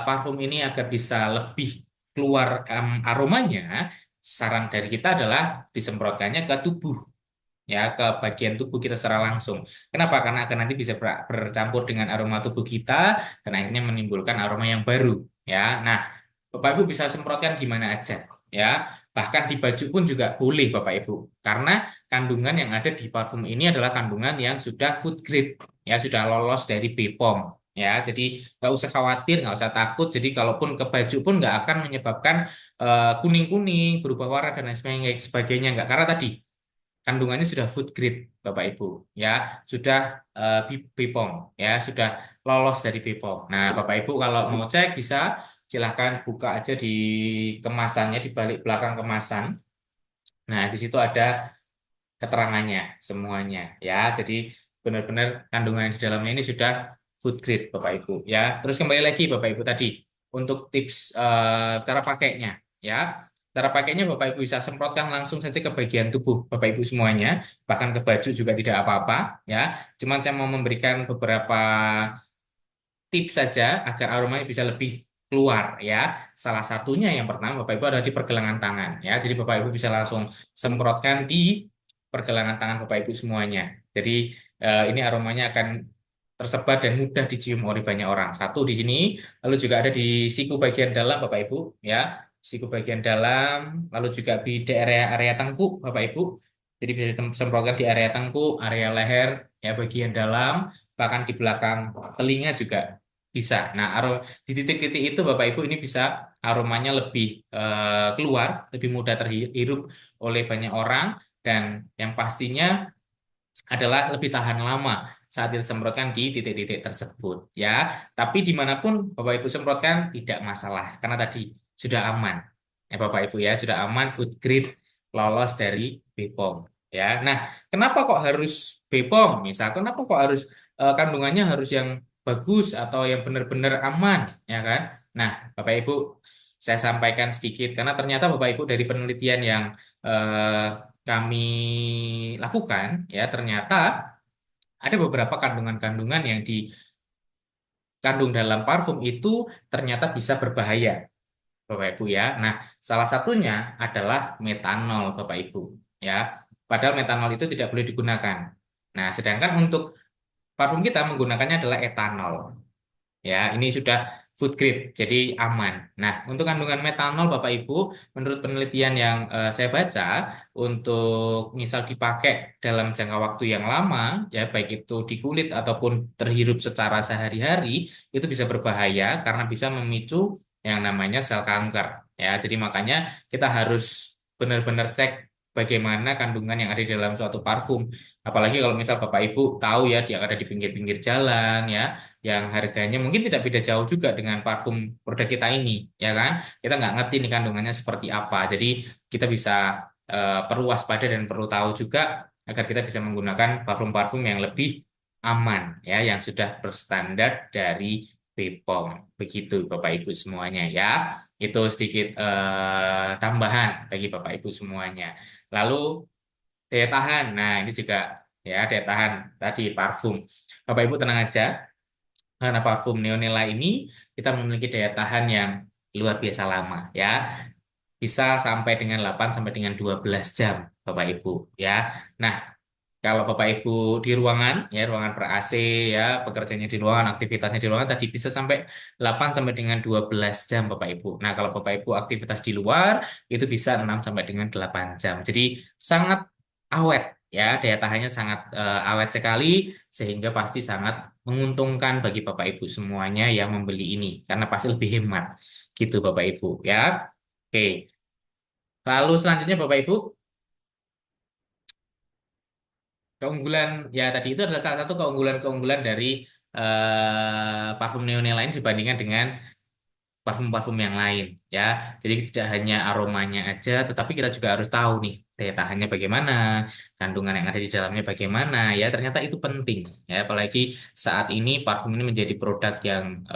parfum ini agar bisa lebih keluar aromanya, saran dari kita adalah disemprotkannya ke tubuh ya, ke bagian tubuh kita secara langsung. Kenapa? Karena akan nanti bisa bercampur dengan aroma tubuh kita dan akhirnya menimbulkan aroma yang baru ya. Nah, Bapak Ibu bisa semprotkan di mana aja ya. Bahkan di baju pun juga boleh Bapak Ibu. Karena kandungan yang ada di parfum ini adalah kandungan yang sudah food grade ya, sudah lolos dari BPOM ya. Jadi nggak usah khawatir, nggak usah takut. Jadi kalaupun ke baju pun nggak akan menyebabkan kuning-kuning, berubah warna dan lain sebagainya nggak. Karena tadi kandungannya sudah food grade Bapak Ibu ya, sudah BPOM ya, sudah lolos dari BPOM. Nah, Bapak Ibu kalau mau cek bisa silahkan buka aja di kemasannya, di balik belakang kemasan. Nah, di situ ada keterangannya semuanya ya. Jadi benar-benar kandungan di dalamnya ini sudah food grade Bapak Ibu ya. Terus kembali lagi Bapak Ibu tadi untuk tips cara pakainya ya. Cara pakainya Bapak Ibu bisa semprotkan langsung saja ke bagian tubuh Bapak Ibu semuanya, bahkan ke baju juga tidak apa-apa ya. Cuman saya mau memberikan beberapa tips saja agar aromanya bisa lebih keluar ya. Salah satunya yang pertama Bapak Ibu adalah di pergelangan tangan ya. Jadi Bapak Ibu bisa langsung semprotkan di pergelangan tangan Bapak Ibu semuanya. Jadi ini aromanya akan tersebar dan mudah dicium oleh banyak orang. Satu di sini, lalu juga ada di siku bagian dalam Bapak Ibu ya. Siku bagian dalam, lalu juga di area-area tengkuk Bapak Ibu. Jadi bisa disemprotkan di area tengkuk, area leher, ya bagian dalam, bahkan di belakang telinga juga bisa. Nah, di titik-titik itu Bapak Ibu ini bisa aromanya lebih keluar, lebih mudah terhirup oleh banyak orang dan yang pastinya adalah lebih tahan lama saat disemprotkan di titik-titik tersebut ya. Tapi dimanapun Bapak Ibu semprotkan tidak masalah karena tadi sudah aman. Ya Bapak Ibu ya sudah aman food grade lolos dari BPOM ya. Nah, kenapa kok harus BPOM? Misal kenapa kok harus kandungannya harus yang bagus atau yang benar-benar aman ya kan? Nah, Bapak Ibu saya sampaikan sedikit karena ternyata Bapak Ibu dari penelitian yang kami lakukan ya ternyata ada beberapa kandungan-kandungan yang dikandung dalam parfum itu ternyata bisa berbahaya Bapak Ibu ya. Nah, salah satunya adalah metanol Bapak Ibu ya. Padahal metanol itu tidak boleh digunakan. Nah, sedangkan untuk parfum kita menggunakannya adalah etanol. Ya, ini sudah food grade, jadi aman. Nah, untuk kandungan metanol, Bapak Ibu, menurut penelitian yang saya baca, untuk misal dipakai dalam jangka waktu yang lama, ya baik itu di kulit ataupun terhirup secara sehari-hari, itu bisa berbahaya karena bisa memicu yang namanya sel kanker. Ya, jadi makanya kita harus benar-benar cek bagaimana kandungan yang ada di dalam suatu parfum. Apalagi kalau misal Bapak Ibu tahu ya, yang ada di pinggir-pinggir jalan ya, yang harganya mungkin tidak beda jauh juga dengan parfum produk kita ini, ya kan? Kita nggak ngerti nih kandungannya seperti apa. Jadi kita bisa perlu waspada dan perlu tahu juga agar kita bisa menggunakan parfum-parfum yang lebih aman ya, yang sudah berstandar dari BPOM. Begitu Bapak Ibu semuanya ya. Itu sedikit tambahan bagi Bapak Ibu semuanya. Lalu daya tahan. Nah, ini juga ya daya tahan tadi parfum. Bapak Ibu tenang aja, karena parfum Neonella ini kita memiliki daya tahan yang luar biasa lama ya. Bisa sampai dengan 8 sampai dengan 12 jam Bapak Ibu ya. Nah, kalau Bapak Ibu di ruangan, ya ruangan ber AC, ya pekerjaannya di ruangan, aktivitasnya di ruangan tadi bisa sampai 8 sampai dengan 12 jam Bapak Ibu. Nah, kalau Bapak Ibu aktivitas di luar itu bisa 6 sampai dengan 8 jam. Jadi sangat awet ya, daya tahannya sangat awet sekali sehingga pasti sangat menguntungkan bagi Bapak Ibu semuanya yang membeli ini karena pasti lebih hemat gitu Bapak Ibu ya. Oke. Lalu selanjutnya Bapak Ibu, keunggulan ya tadi itu adalah salah satu keunggulan-keunggulan dari parfum Neone lain dibandingkan dengan parfum-parfum yang lain ya. Jadi tidak hanya aromanya aja, tetapi kita juga harus tahu nih daya tahannya bagaimana, kandungan yang ada di dalamnya bagaimana ya. Ternyata itu penting ya, apalagi saat ini parfum ini menjadi produk yang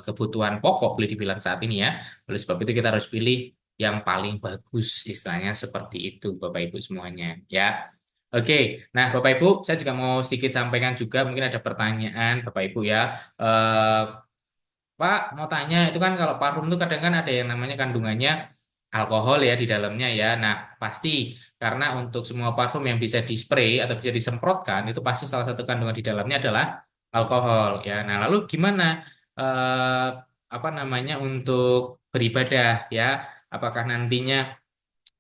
kebutuhan pokok boleh dibilang saat ini ya. Oleh sebab itu kita harus pilih yang paling bagus, istilahnya seperti itu Bapak Ibu semuanya ya. Oke, nah Bapak Ibu, saya juga mau sedikit sampaikan juga, mungkin ada pertanyaan Bapak Ibu ya. Eh, Pak, mau tanya, itu kan kalau parfum itu kadang kan ada yang namanya kandungannya alkohol ya di dalamnya ya. Nah, pasti karena untuk semua parfum yang bisa di-spray atau bisa disemprotkan, itu pasti salah satu kandungan di dalamnya adalah alkohol ya. Nah, lalu gimana eh, apa namanya untuk beribadah ya? Apakah nantinya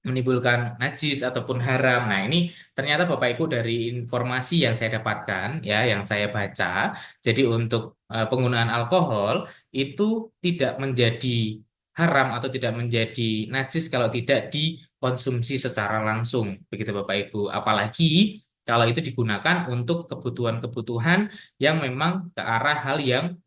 menimbulkan najis ataupun haram. Nah, ini ternyata Bapak Ibu dari informasi yang saya dapatkan ya, yang saya baca, jadi untuk penggunaan alkohol itu tidak menjadi haram atau tidak menjadi najis kalau tidak dikonsumsi secara langsung, begitu Bapak Ibu. Apalagi kalau itu digunakan untuk kebutuhan-kebutuhan yang memang ke arah hal yang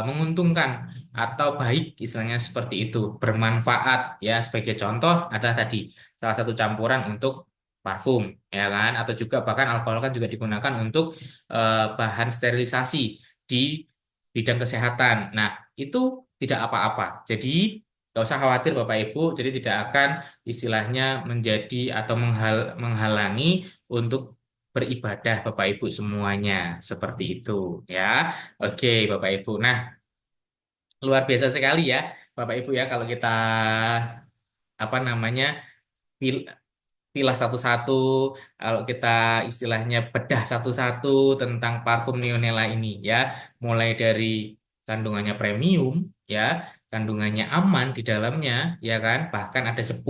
menguntungkan atau baik istilahnya seperti itu, bermanfaat ya. Sebagai contoh ada tadi salah satu campuran untuk parfum ya kan, atau juga bahkan alkohol kan juga digunakan untuk bahan sterilisasi di bidang kesehatan. Nah, itu tidak apa-apa. Jadi nggak usah khawatir Bapak Ibu, jadi tidak akan istilahnya menjadi atau menghalangi untuk beribadah Bapak Ibu semuanya seperti itu ya. Oke Bapak Ibu. Nah, luar biasa sekali ya Bapak Ibu ya kalau kita apa namanya pil- pilah satu-satu, kalau kita istilahnya bedah satu-satu tentang parfum Neonella ini ya, mulai dari kandungannya premium ya, kandungannya aman di dalamnya ya kan, bahkan ada 10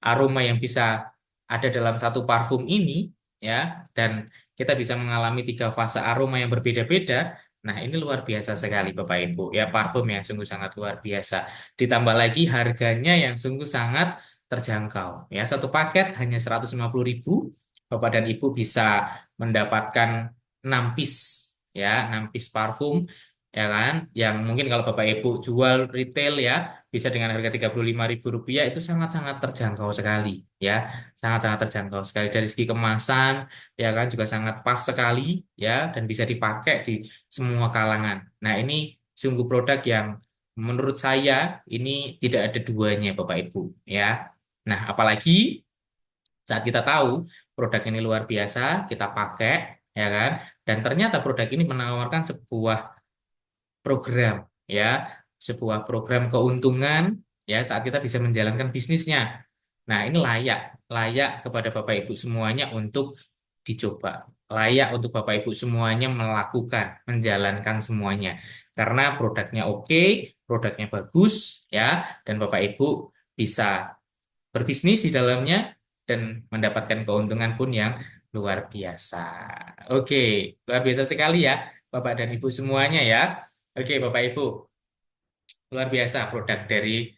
aroma yang bisa ada dalam satu parfum ini ya, dan kita bisa mengalami 3 fase aroma yang berbeda-beda. Nah, ini luar biasa sekali Bapak Ibu ya, parfum yang sungguh sangat luar biasa. Ditambah lagi harganya yang sungguh sangat terjangkau ya, satu paket hanya 150.000. Bapak dan Ibu bisa mendapatkan 6 piece ya, 6 piece parfum ya kan, yang mungkin kalau Bapak Ibu jual retail ya bisa dengan harga Rp35.000, itu sangat-sangat terjangkau sekali ya, sangat-sangat terjangkau sekali dari segi kemasan ya kan, juga sangat pas sekali ya, dan bisa dipakai di semua kalangan. Nah, ini sungguh produk yang menurut saya ini tidak ada duanya Bapak Ibu ya. Nah, apalagi saat kita tahu produk ini luar biasa, kita pakai, ya kan? Dan ternyata produk ini menawarkan sebuah program, ya, sebuah program keuntungan, ya, saat kita bisa menjalankan bisnisnya. Nah, ini layak, layak kepada Bapak Ibu semuanya untuk dicoba, layak untuk Bapak Ibu semuanya melakukan, menjalankan semuanya. Karena produknya oke, produknya bagus, ya, dan Bapak Ibu bisa berbisnis di dalamnya dan mendapatkan keuntungan pun yang luar biasa. Oke, luar biasa sekali ya Bapak dan Ibu semuanya ya. Oke, Bapak Ibu. Luar biasa produk dari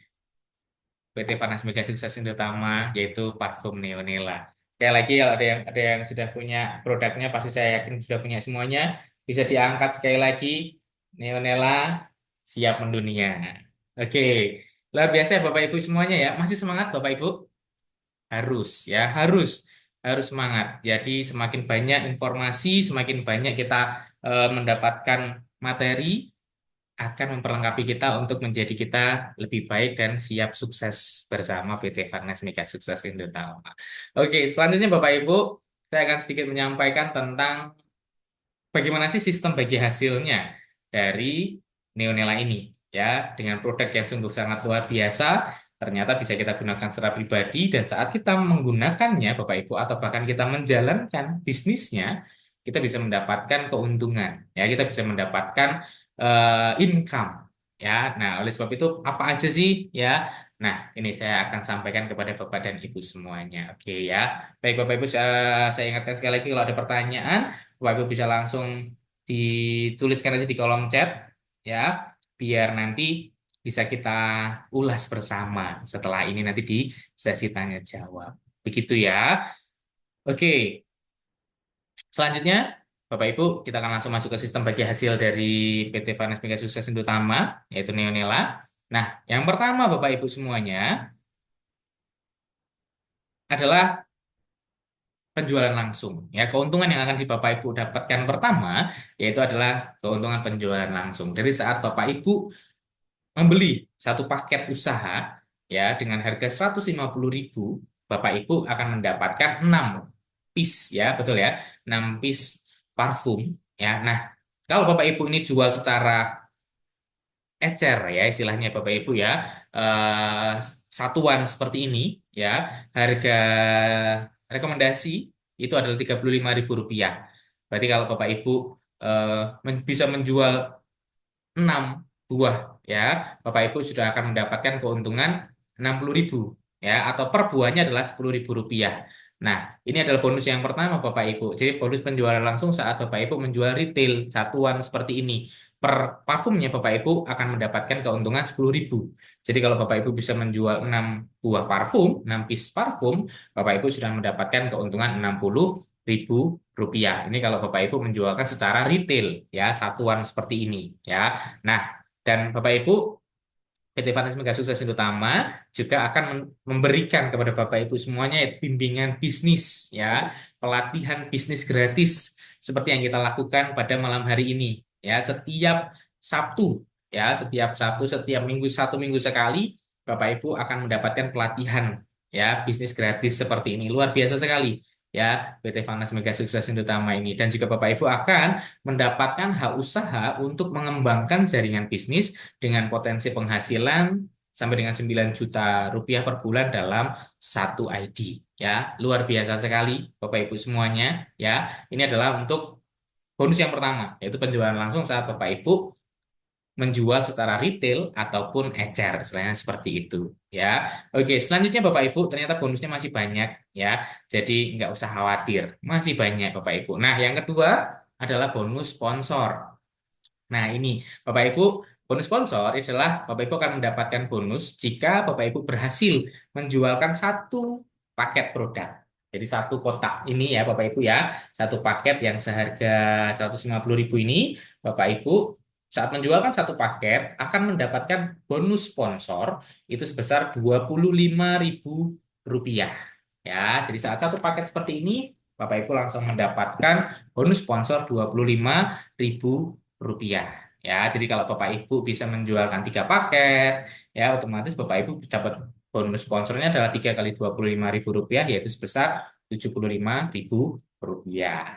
PT Vanas Mega Sukses Indotama yaitu parfum Neonella. Sekali lagi kalau ada yang sudah punya produknya pasti saya yakin sudah punya semuanya. Bisa diangkat sekali lagi Neonella siap mendunia. Oke, luar biasa ya Bapak Ibu semuanya ya. Masih semangat Bapak Ibu? Harus ya, harus semangat. Jadi semakin banyak informasi, semakin banyak kita mendapatkan materi akan memperlengkapi kita untuk menjadi kita lebih baik dan siap sukses bersama PT Farnes Mega Sukses Indotama. Oke, selanjutnya Bapak Ibu, saya akan sedikit menyampaikan tentang bagaimana sih sistem bagi hasilnya dari Neonella ini. Ya, dengan produk yang sungguh sangat luar biasa, ternyata bisa kita gunakan secara pribadi dan saat kita menggunakannya, Bapak Ibu, atau bahkan kita menjalankan bisnisnya, kita bisa mendapatkan keuntungan. Ya, kita bisa mendapatkan income. Ya, nah oleh sebab itu apa aja sih? Ya, nah ini saya akan sampaikan kepada Bapak dan Ibu semuanya. Oke ya, baik Bapak Ibu, saya ingatkan sekali lagi kalau ada pertanyaan, Bapak Ibu bisa langsung dituliskan aja di kolom chat ya, biar nanti bisa kita ulas bersama setelah ini nanti di sesi tanya jawab. Begitu ya. Oke, selanjutnya Bapak Ibu kita akan langsung masuk ke sistem bagi hasil dari PT Finance Mega Sukses Indotama yaitu Neonella. Nah, yang pertama Bapak Ibu semuanya adalah penjualan langsung. Ya, keuntungan yang akan di Bapak Ibu dapatkan pertama yaitu adalah keuntungan penjualan langsung. Dari saat Bapak Ibu membeli satu paket usaha ya dengan harga 150.000, Bapak Ibu akan mendapatkan 6 piece ya, betul ya. 6 piece parfum ya. Nah, kalau Bapak Ibu ini jual secara ecer ya istilahnya Bapak Ibu ya, eh, satuan seperti ini ya, harga rekomendasi itu adalah Rp35.000. Berarti kalau Bapak Ibu bisa menjual 6 buah ya, Bapak Ibu sudah akan mendapatkan keuntungan 60.000 ya, atau per buahnya adalah Rp10.000. Nah, ini adalah bonus yang pertama Bapak Ibu. Jadi bonus penjualan langsung saat Bapak Ibu menjual retail satuan seperti ini. Per parfumnya Bapak Ibu akan mendapatkan keuntungan 10.000. Jadi kalau Bapak Ibu bisa menjual 6 buah parfum, 6 piece parfum, Bapak Ibu sudah mendapatkan keuntungan 60.000 rupiah. Ini kalau Bapak Ibu menjualkan secara retail ya, satuan seperti ini ya. Nah, dan Bapak Ibu, PT Finance Mega Sukses Utama juga akan memberikan kepada Bapak Ibu semuanya yaitu bimbingan bisnis ya, pelatihan bisnis gratis seperti yang kita lakukan pada malam hari ini ya, setiap Sabtu ya, setiap Sabtu, setiap minggu, 1 minggu sekali Bapak Ibu akan mendapatkan pelatihan ya bisnis gratis seperti ini. Luar biasa sekali ya PT Finance Mega Sukses Utama ini, dan juga Bapak Ibu akan mendapatkan hak usaha untuk mengembangkan jaringan bisnis dengan potensi penghasilan sampai dengan 9 juta rupiah per bulan dalam satu ID ya. Luar biasa sekali Bapak Ibu semuanya ya. Ini adalah untuk bonus yang pertama yaitu penjualan langsung saat Bapak Ibu menjual secara retail ataupun ecer, istilahnya seperti itu ya. Oke, selanjutnya Bapak Ibu ternyata bonusnya masih banyak ya. Jadi nggak usah khawatir, masih banyak Bapak Ibu. Nah, yang kedua adalah bonus sponsor. Nah, ini Bapak Ibu, bonus sponsor adalah Bapak Ibu akan mendapatkan bonus jika Bapak Ibu berhasil menjualkan satu paket produk. Jadi satu kotak ini ya Bapak Ibu ya, satu paket yang seharga 150.000 ini, Bapak Ibu saat menjualkan satu paket akan mendapatkan bonus sponsor itu sebesar Rp25.000. Ya, jadi saat satu paket seperti ini, Bapak Ibu langsung mendapatkan bonus sponsor Rp25.000 ya. Jadi kalau Bapak Ibu bisa menjualkan 3 paket ya, otomatis Bapak Ibu dapat bonus sponsornya adalah 3 kali Rp25.000 yaitu sebesar Rp75.000.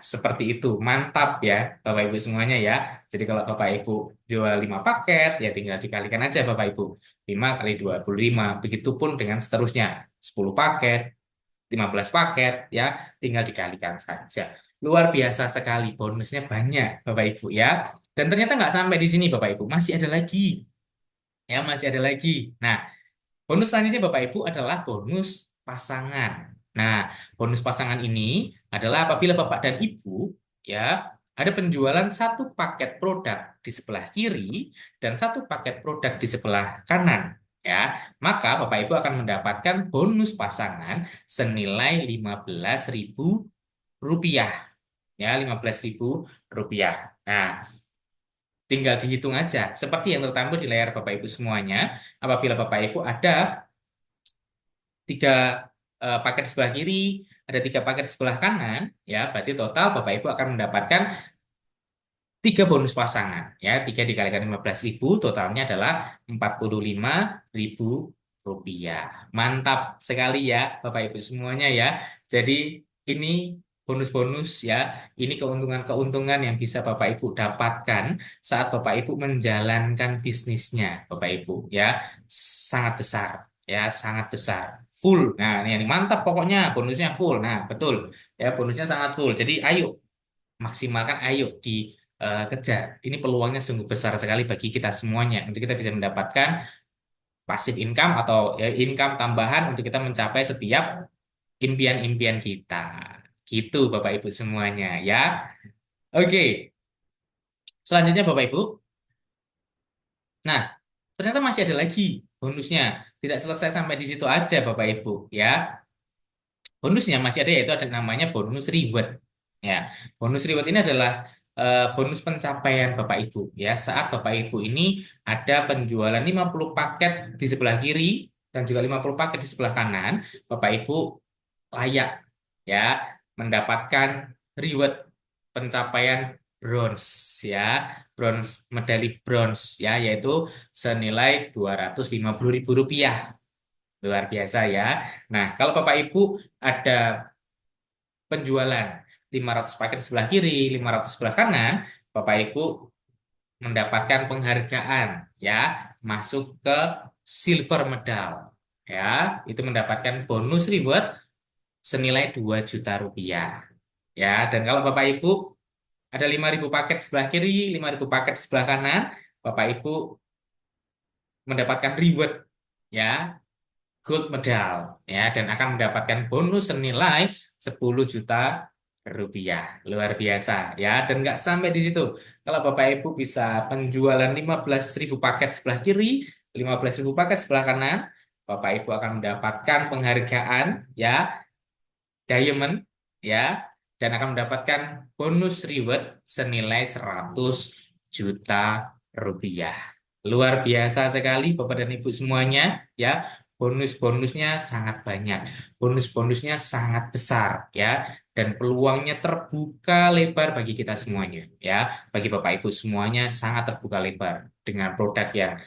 Seperti itu, mantap ya Bapak Ibu semuanya ya. Jadi kalau Bapak Ibu jual 5 paket ya tinggal dikalikan aja Bapak Ibu, 5 kali 25, begitupun dengan seterusnya, 10 paket, 15 paket ya, tinggal dikalikan saja. Luar biasa sekali, bonusnya banyak Bapak Ibu ya. Dan ternyata nggak sampai di sini Bapak Ibu, masih ada lagi. Ya, masih ada lagi. Nah, bonus selanjutnya Bapak Ibu adalah bonus pasangan. Nah, bonus pasangan ini adalah apabila Bapak dan Ibu ya ada penjualan satu paket produk di sebelah kiri dan satu paket produk di sebelah kanan. Ya, maka Bapak Ibu akan mendapatkan bonus pasangan senilai Rp15.000. Ya, Rp15.000. Nah, tinggal dihitung aja. Seperti yang tertampil di layar Bapak Ibu semuanya, apabila Bapak Ibu ada tiga paket di sebelah kiri, ada tiga paket di sebelah kanan, ya berarti total Bapak Ibu akan mendapatkan tiga bonus pasangan. Ya, tiga dikalikan 15.000, totalnya adalah Rp45.000. Mantap sekali ya Bapak Ibu semuanya ya. Jadi ini bonus-bonus ya, ini keuntungan-keuntungan yang bisa Bapak Ibu dapatkan saat Bapak Ibu menjalankan bisnisnya, Bapak Ibu ya. Sangat besar ya, sangat besar. Full. Nah, ini mantap pokoknya bonusnya full. Nah, betul. Ya, bonusnya sangat full. Jadi ayo maksimalkan, ayo dikejar. Ini peluangnya sungguh besar sekali bagi kita semuanya untuk kita bisa mendapatkan passive income atau ya, income tambahan untuk kita mencapai setiap impian-impian kita. Gitu Bapak Ibu semuanya ya. Oke, selanjutnya Bapak Ibu. Nah, ternyata masih ada lagi bonusnya. Tidak selesai sampai di situ aja Bapak Ibu ya. Bonusnya masih ada, yaitu ada namanya bonus reward. Ya, bonus reward ini adalah bonus pencapaian Bapak Ibu ya. Saat Bapak Ibu ini ada penjualan 50 paket di sebelah kiri dan juga 50 paket di sebelah kanan, Bapak Ibu layak ya mendapatkan reward pencapaian bronze ya. Bronze, medali bronze ya, yaitu senilai Rp250.000. Luar biasa ya. Nah, kalau Bapak Ibu ada penjualan 500 paket di sebelah kiri, 500 sebelah kanan, Bapak Ibu mendapatkan penghargaan ya, masuk ke silver medal. Ya, itu mendapatkan bonus reward senilai Rp2 juta. Ya, dan kalau Bapak Ibu ada 5.000 paket sebelah kiri, 5.000 paket sebelah kanan, Bapak Ibu mendapatkan reward ya, gold medal ya, dan akan mendapatkan bonus senilai Rp10 juta. Luar biasa ya. Dan nggak sampai di situ. Kalau Bapak Ibu bisa penjualan 15.000 paket sebelah kiri, 15.000 paket sebelah kanan, Bapak Ibu akan mendapatkan penghargaan ya, diamond ya, dan akan mendapatkan bonus reward senilai Rp100 juta. Luar biasa sekali Bapak dan Ibu semuanya ya. Bonus-bonusnya sangat banyak. Bonus-bonusnya sangat besar ya, dan peluangnya terbuka lebar bagi kita semuanya ya. Bagi Bapak Ibu semuanya sangat terbuka lebar dengan produk yang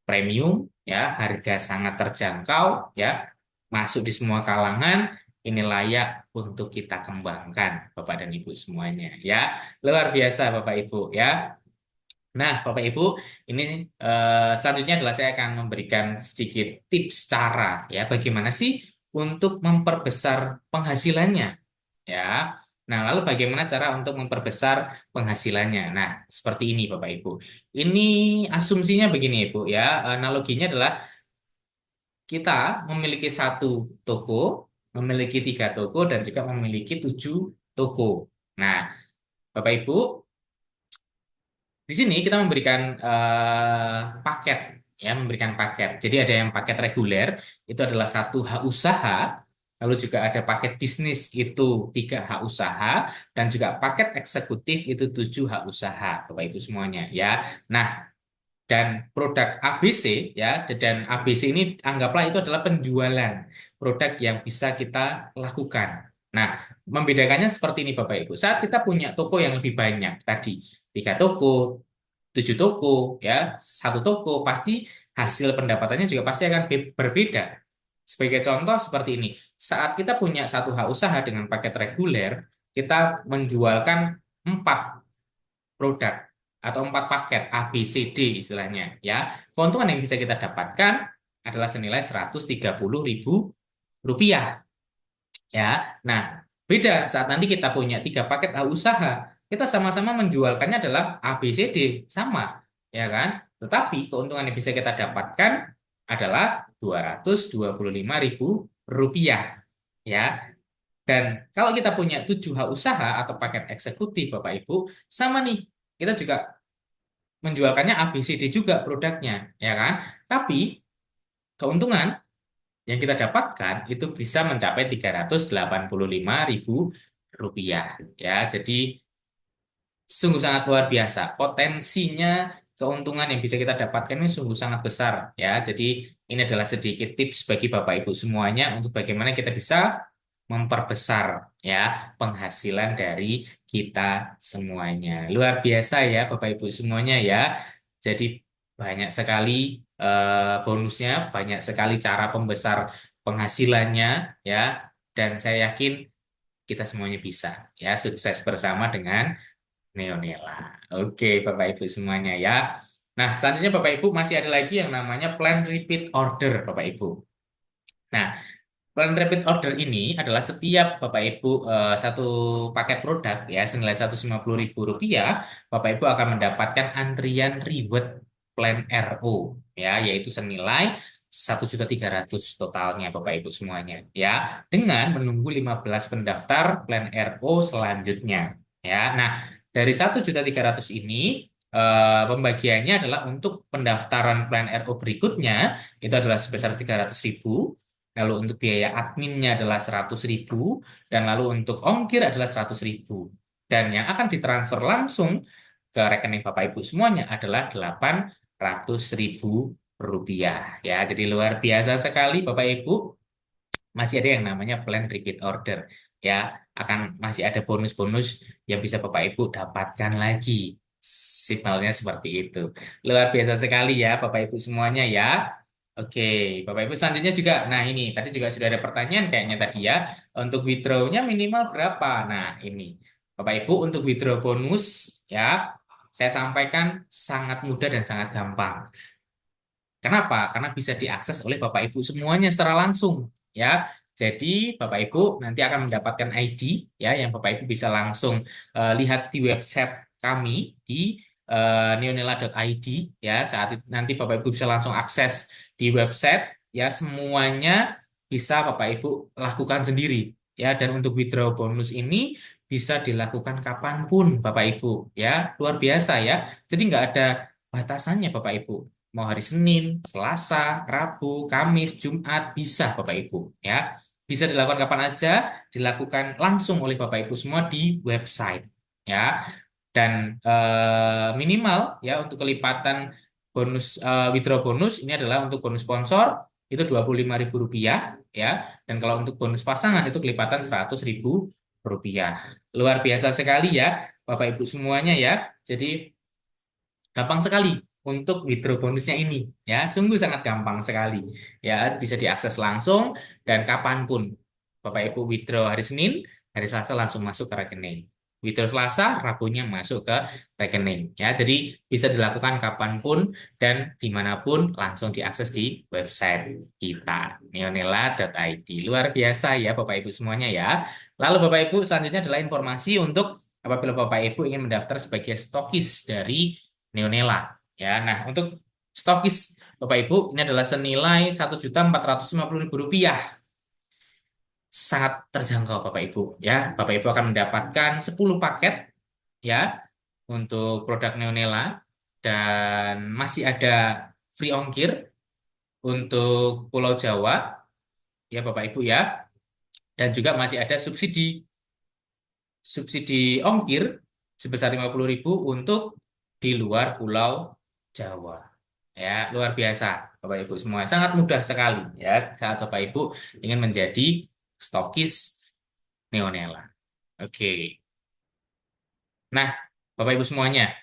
premium ya, harga sangat terjangkau ya, masuk di semua kalangan. Ini layak untuk kita kembangkan Bapak dan Ibu semuanya ya. Luar biasa Bapak Ibu ya. Nah, Bapak Ibu, ini selanjutnya adalah saya akan memberikan sedikit tips cara ya, bagaimana sih untuk memperbesar penghasilannya ya. Nah, lalu bagaimana cara untuk memperbesar penghasilannya? Nah, seperti ini Bapak Ibu. Ini asumsinya begini Ibu ya. Analoginya adalah kita memiliki satu toko, memiliki tiga toko, dan juga memiliki 7 toko. Nah, Bapak Ibu, di sini kita memberikan paket, ya, memberikan paket. Jadi ada yang paket reguler, itu adalah satu hak usaha, lalu juga ada paket bisnis itu 3 hak usaha, dan juga paket eksekutif itu 7 hak usaha, Bapak Ibu semuanya, ya. Nah, dan produk ABC ya, dan ABC ini anggaplah itu adalah penjualan produk yang bisa kita lakukan. Nah, membedakannya seperti ini Bapak Ibu. Saat kita punya toko yang lebih banyak tadi, 3 toko, 7 toko, ya, 1 toko, pasti hasil pendapatannya juga pasti akan berbeda. Sebagai contoh seperti ini, saat kita punya satu hak usaha dengan paket reguler, kita menjualkan 4 produk atau 4 paket A, B, C, D istilahnya ya. Keuntungan yang bisa kita dapatkan adalah senilai Rp130.000 ya. Nah, beda saat nanti kita punya 3 paket A usaha, kita sama-sama menjualkannya adalah A, B, C, D sama ya kan. Tetapi keuntungan yang bisa kita dapatkan adalah Rp225.000 ya. Dan kalau kita punya 7H usaha atau paket eksekutif Bapak Ibu, sama nih, kita juga menjualkannya ABCD juga produknya, ya kan? Tapi keuntungan yang kita dapatkan itu bisa mencapai 385.000 rupiah, ya. Jadi sungguh sangat luar biasa. Potensinya keuntungan yang bisa kita dapatkan ini sungguh sangat besar, ya. Jadi ini adalah sedikit tips bagi Bapak Ibu semuanya untuk bagaimana kita bisa memperbesar, ya, penghasilan dari kita semuanya. Luar biasa ya Bapak Ibu semuanya, ya. Jadi banyak sekali bonusnya, banyak sekali cara pembesar penghasilannya, ya. Dan saya yakin kita semuanya bisa, ya, sukses bersama dengan Neonela. Oke, Bapak Ibu semuanya, ya. Nah, selanjutnya Bapak Ibu masih ada lagi yang namanya plan repeat order, Bapak Ibu. Nah, plan repeat order ini adalah setiap Bapak Ibu satu paket produk, ya, senilai 150.000 rupiah, Bapak Ibu akan mendapatkan antrian reward plan RO, ya, yaitu senilai 1.300.000 totalnya Bapak Ibu semuanya, ya, dengan menunggu 15 pendaftar plan RO selanjutnya, ya. Nah, dari 1.300.000 ini pembagiannya adalah untuk pendaftaran plan RO berikutnya itu adalah sebesar 300.000. Lalu untuk biaya adminnya adalah 100.000, dan lalu untuk ongkir adalah 100.000. Dan yang akan ditransfer langsung ke rekening Bapak Ibu semuanya adalah 800.000 rupiah. Ya, jadi luar biasa sekali Bapak Ibu. Masih ada yang namanya plan repeat order. Ya, akan masih ada bonus-bonus yang bisa Bapak Ibu dapatkan lagi. Signalnya seperti itu. Luar biasa sekali ya Bapak Ibu semuanya, ya. Oke, Bapak Ibu selanjutnya juga. Nah, ini tadi juga sudah ada pertanyaan kayaknya tadi, ya. Untuk withdrawnya minimal berapa? Nah, ini. Bapak Ibu untuk withdraw bonus, ya, saya sampaikan sangat mudah dan sangat gampang. Kenapa? Karena bisa diakses oleh Bapak Ibu semuanya secara langsung, ya. Jadi Bapak Ibu nanti akan mendapatkan ID, ya, yang Bapak Ibu bisa langsung lihat di website kami di neonela.id, ya. Saat itu nanti Bapak Ibu bisa langsung akses di website, ya, semuanya bisa Bapak Ibu lakukan sendiri, ya. Dan untuk withdraw bonus ini bisa dilakukan kapanpun Bapak Ibu, ya. Luar biasa, ya. Jadi nggak ada batasannya Bapak Ibu. Mau hari Senin, Selasa, Rabu, Kamis, Jumat, bisa Bapak Ibu, ya. Bisa dilakukan kapan aja, dilakukan langsung oleh Bapak Ibu semua di website, ya. Dan minimal, ya, untuk kelipatan bonus withdraw bonus ini adalah untuk bonus sponsor itu 25.000 rupiah, ya. Dan kalau untuk bonus pasangan itu kelipatan 100.000 rupiah. Luar biasa sekali ya Bapak Ibu semuanya, ya. Jadi gampang sekali untuk withdraw bonusnya ini, ya, sungguh sangat gampang sekali, ya, bisa diakses langsung dan kapanpun. Bapak Ibu withdraw hari Senin, hari Selasa langsung masuk ke rekening. Withdraw Selasa, Rabunya masuk ke rekening, ya, jadi bisa dilakukan kapanpun dan dimanapun langsung diakses di website kita neonela.id. Luar biasa ya Bapak Ibu semuanya, ya. Lalu Bapak Ibu selanjutnya adalah informasi untuk apabila Bapak Ibu ingin mendaftar sebagai stokis dari Neonela, ya. Nah, untuk stokis Bapak Ibu ini adalah senilai 1.450.000 rupiah. Sangat terjangkau Bapak Ibu, ya. Bapak Ibu akan mendapatkan 10 paket, ya, untuk produk Neonela, dan masih ada free ongkir untuk Pulau Jawa, ya Bapak Ibu, ya. Dan juga masih ada subsidi subsidi ongkir sebesar 50.000 untuk di luar Pulau Jawa. Ya, luar biasa, Bapak Ibu semua. Sangat mudah sekali, ya, saat Bapak Ibu ingin menjadi stokis Neonela. Oke. Nah, Bapak Ibu semuanya,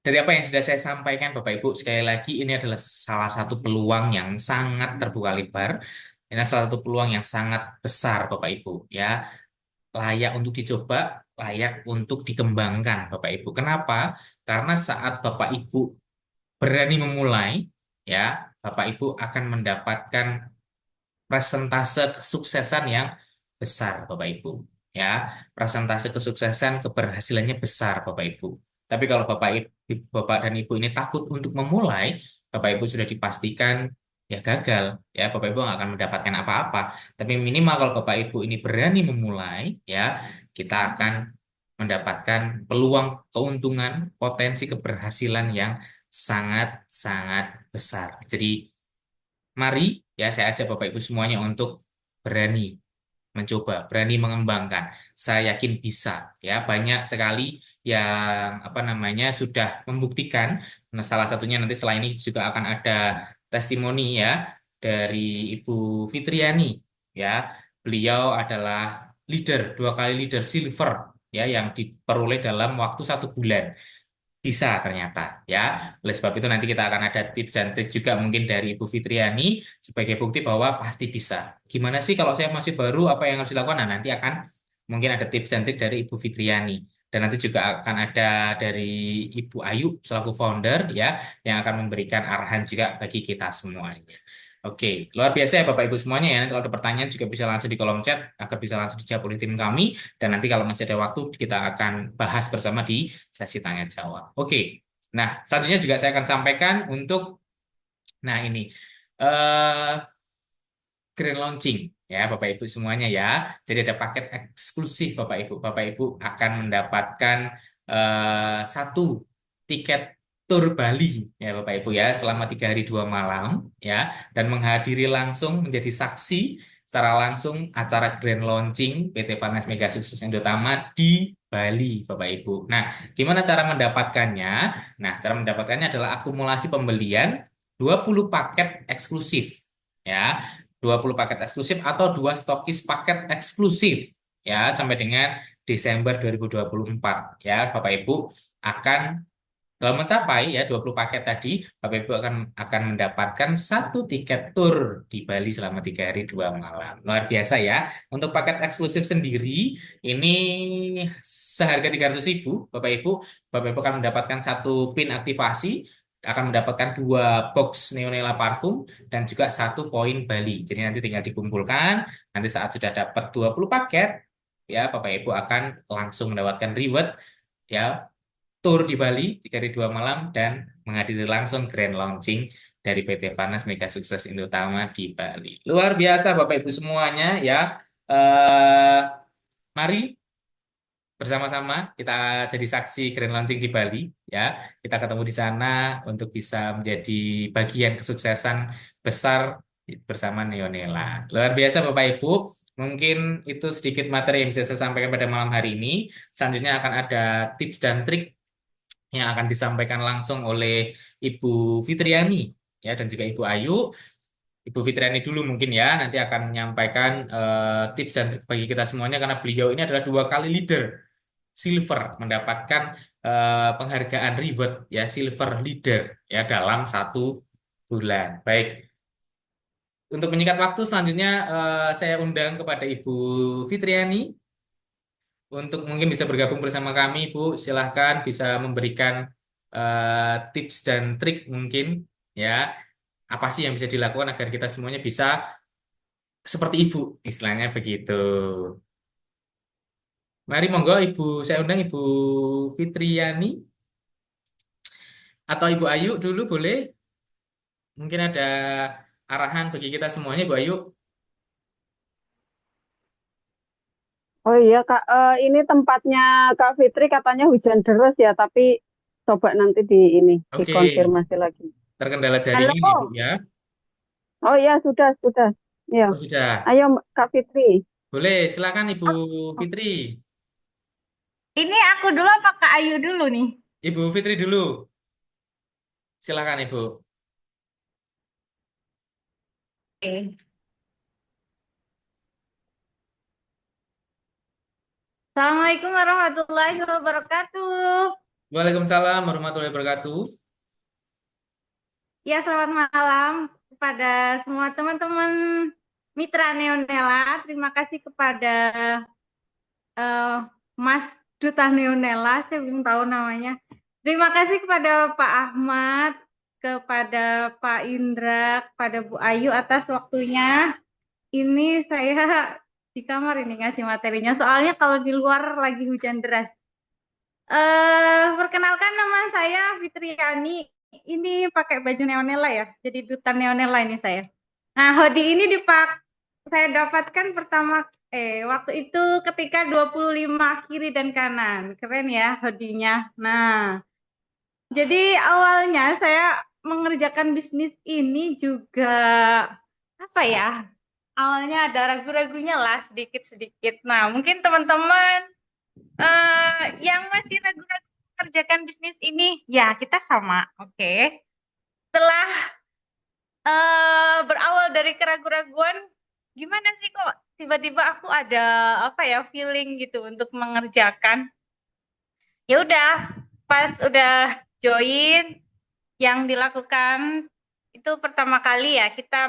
dari apa yang sudah saya sampaikan, Bapak Ibu, sekali lagi ini adalah salah satu peluang yang sangat terbuka lebar. Ini salah satu peluang yang sangat besar, Bapak Ibu, ya. Layak untuk dicoba, layak untuk dikembangkan, Bapak Ibu. Kenapa? Karena saat Bapak Ibu berani memulai, ya, Bapak Ibu akan mendapatkan presentase kesuksesan yang besar, Bapak Ibu. Ya, presentase kesuksesan keberhasilannya besar, Bapak Ibu. Tapi kalau Bapak dan Ibu ini takut untuk memulai, Bapak Ibu sudah dipastikan ya gagal. Ya, Bapak Ibu nggak akan mendapatkan apa-apa. Tapi minimal kalau Bapak Ibu ini berani memulai, ya kita akan mendapatkan peluang keuntungan, potensi keberhasilan yang sangat-sangat besar. Jadi mari ya saya ajak Bapak Ibu semuanya untuk berani mencoba, berani mengembangkan. Saya yakin bisa ya. Banyak sekali yang apa namanya sudah membuktikan. Nah, salah satunya nanti setelah ini juga akan ada testimoni ya dari Ibu Fitriani ya. Beliau adalah leader, 2 kali leader silver ya yang diperoleh dalam waktu 1 bulan. Bisa ternyata ya. Oleh sebab itu nanti kita akan ada tips dan trik juga mungkin dari Ibu Fitriani sebagai bukti bahwa pasti bisa. Gimana sih kalau saya masih baru apa yang harus dilakukan? Nah, nanti akan mungkin ada tips dan trik dari Ibu Fitriani. Dan nanti juga akan ada dari Ibu Ayu selaku founder ya yang akan memberikan arahan juga bagi kita semuanya. Oke, luar biasa ya Bapak Ibu semuanya ya. Nanti kalau ada pertanyaan juga bisa langsung di kolom chat agar bisa langsung dijawab oleh tim kami. Dan nanti kalau masih ada waktu kita akan bahas bersama di sesi tanya jawab. Oke. Nah, selanjutnya juga saya akan sampaikan untuk nah ini eh grand launching ya Bapak Ibu semuanya ya. Jadi ada paket eksklusif Bapak Ibu. Bapak Ibu akan mendapatkan 1 tiket tur Bali ya Bapak Ibu ya selama 3 hari 2 malam ya dan menghadiri langsung menjadi saksi secara langsung acara grand launching PT Farnas Mega Sukses Indotama di Bali Bapak Ibu. Nah, gimana cara mendapatkannya? Nah, cara mendapatkannya adalah akumulasi pembelian 20 paket eksklusif ya 20 paket eksklusif atau 2 stokis paket eksklusif ya sampai dengan Desember 2024 ya Bapak Ibu akan kalau mencapai ya 20 paket tadi Bapak Ibu akan mendapatkan 1 tiket tur di Bali selama 3 hari 2 malam. Luar biasa ya. Untuk paket eksklusif sendiri ini seharga 300.000 Bapak Ibu akan mendapatkan 1 pin aktivasi akan mendapatkan 2 box Neonella parfum dan juga 1 poin Bali. Jadi nanti tinggal dikumpulkan, nanti saat sudah dapat 20 paket, ya Bapak Ibu akan langsung mendapatkan reward, ya tur di Bali 3 hari 2 malam dan menghadiri langsung grand launching dari PT Farnas Mega Sukses Indotama di Bali. Luar biasa Bapak Ibu semuanya ya. Mari bersama-sama kita jadi saksi grand launching di Bali ya. Kita ketemu di sana untuk bisa menjadi bagian kesuksesan besar bersama Neonela. Luar biasa Bapak Ibu. Mungkin itu sedikit materi yang bisa saya sampaikan pada malam hari ini. Selanjutnya akan ada tips dan trik yang akan disampaikan langsung oleh Ibu Fitriani ya dan juga Ibu Ayu. Ibu Fitriani dulu mungkin ya nanti akan menyampaikan tips dan trik bagi kita semuanya karena beliau ini adalah 2 kali leader silver mendapatkan penghargaan reward ya silver leader ya dalam 1 bulan. Baik, untuk menyingkat waktu selanjutnya saya undang kepada Ibu Fitriani untuk mungkin bisa bergabung bersama kami, Ibu. Silahkan bisa memberikan tips dan trik mungkin ya apa sih yang bisa dilakukan agar kita semuanya bisa seperti Ibu, istilahnya begitu. Mari monggo Ibu, saya undang Ibu Fitriani atau Ibu Ayu dulu boleh. Mungkin ada arahan bagi kita semuanya, Bu Ayu. Oh iya Kak, ini tempatnya Kak Fitri katanya hujan deras ya, tapi coba nanti di ini Oke, dikonfirmasi lagi. terkendala jaringan Halo. Ibu ya. Oh iya sudah. Ya, Oh sudah. ayo Kak Fitri. Boleh, silakan Ibu Oh, Fitri. Ini aku dulu apa Kak Ayu dulu nih? Ibu Fitri dulu. Silakan Ibu. Oke. Assalamualaikum warahmatullahi wabarakatuh. Waalaikumsalam warahmatullahi wabarakatuh. Ya, selamat malam kepada semua teman-teman Mitra Neonela. Terima kasih kepada eh, Mas Duta Neonela, saya belum tahu namanya. Terima kasih kepada Pak Ahmad, kepada Pak Indra, kepada Bu Ayu atas waktunya. Ini saya di kamar ini ngasih materinya. Soalnya kalau di luar lagi hujan deras. Perkenalkan nama saya Fitriani. ini pakai baju Neonela ya. Jadi duta Neonela ini saya. Nah, hoodie ini saya dapatkan waktu itu ketika 25 kiri dan kanan. Keren ya hoodie-nya. Nah, jadi awalnya saya mengerjakan bisnis ini juga apa ya? Awalnya ada ragu-ragunya lah sedikit-sedikit. Nah, mungkin teman-teman yang masih ragu-ragu mengerjakan bisnis ini, ya kita sama, oke. Setelah berawal dari keraguan-raguan, gimana sih kok tiba-tiba aku ada apa ya feeling gitu untuk mengerjakan. Ya udah, pas udah join, yang dilakukan itu pertama kali ya kita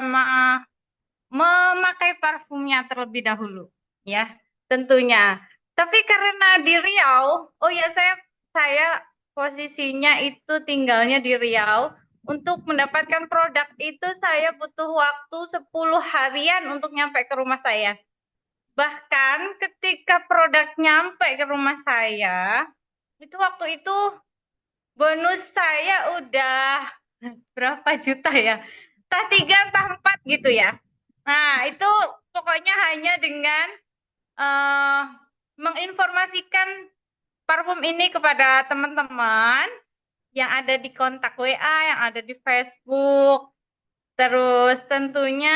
memakai parfumnya terlebih dahulu, ya tentunya. Tapi karena di Riau, oh ya saya posisinya itu tinggalnya di Riau. Untuk mendapatkan produk itu saya butuh waktu 10 harian untuk nyampe ke rumah saya. Bahkan ketika produk nyampe ke rumah saya, itu waktu itu bonus saya udah berapa juta ya? Entah 3, entah 4 gitu ya. Nah, itu pokoknya hanya dengan eh, menginformasikan parfum ini kepada teman-teman yang ada di kontak WA, yang ada di Facebook. Terus tentunya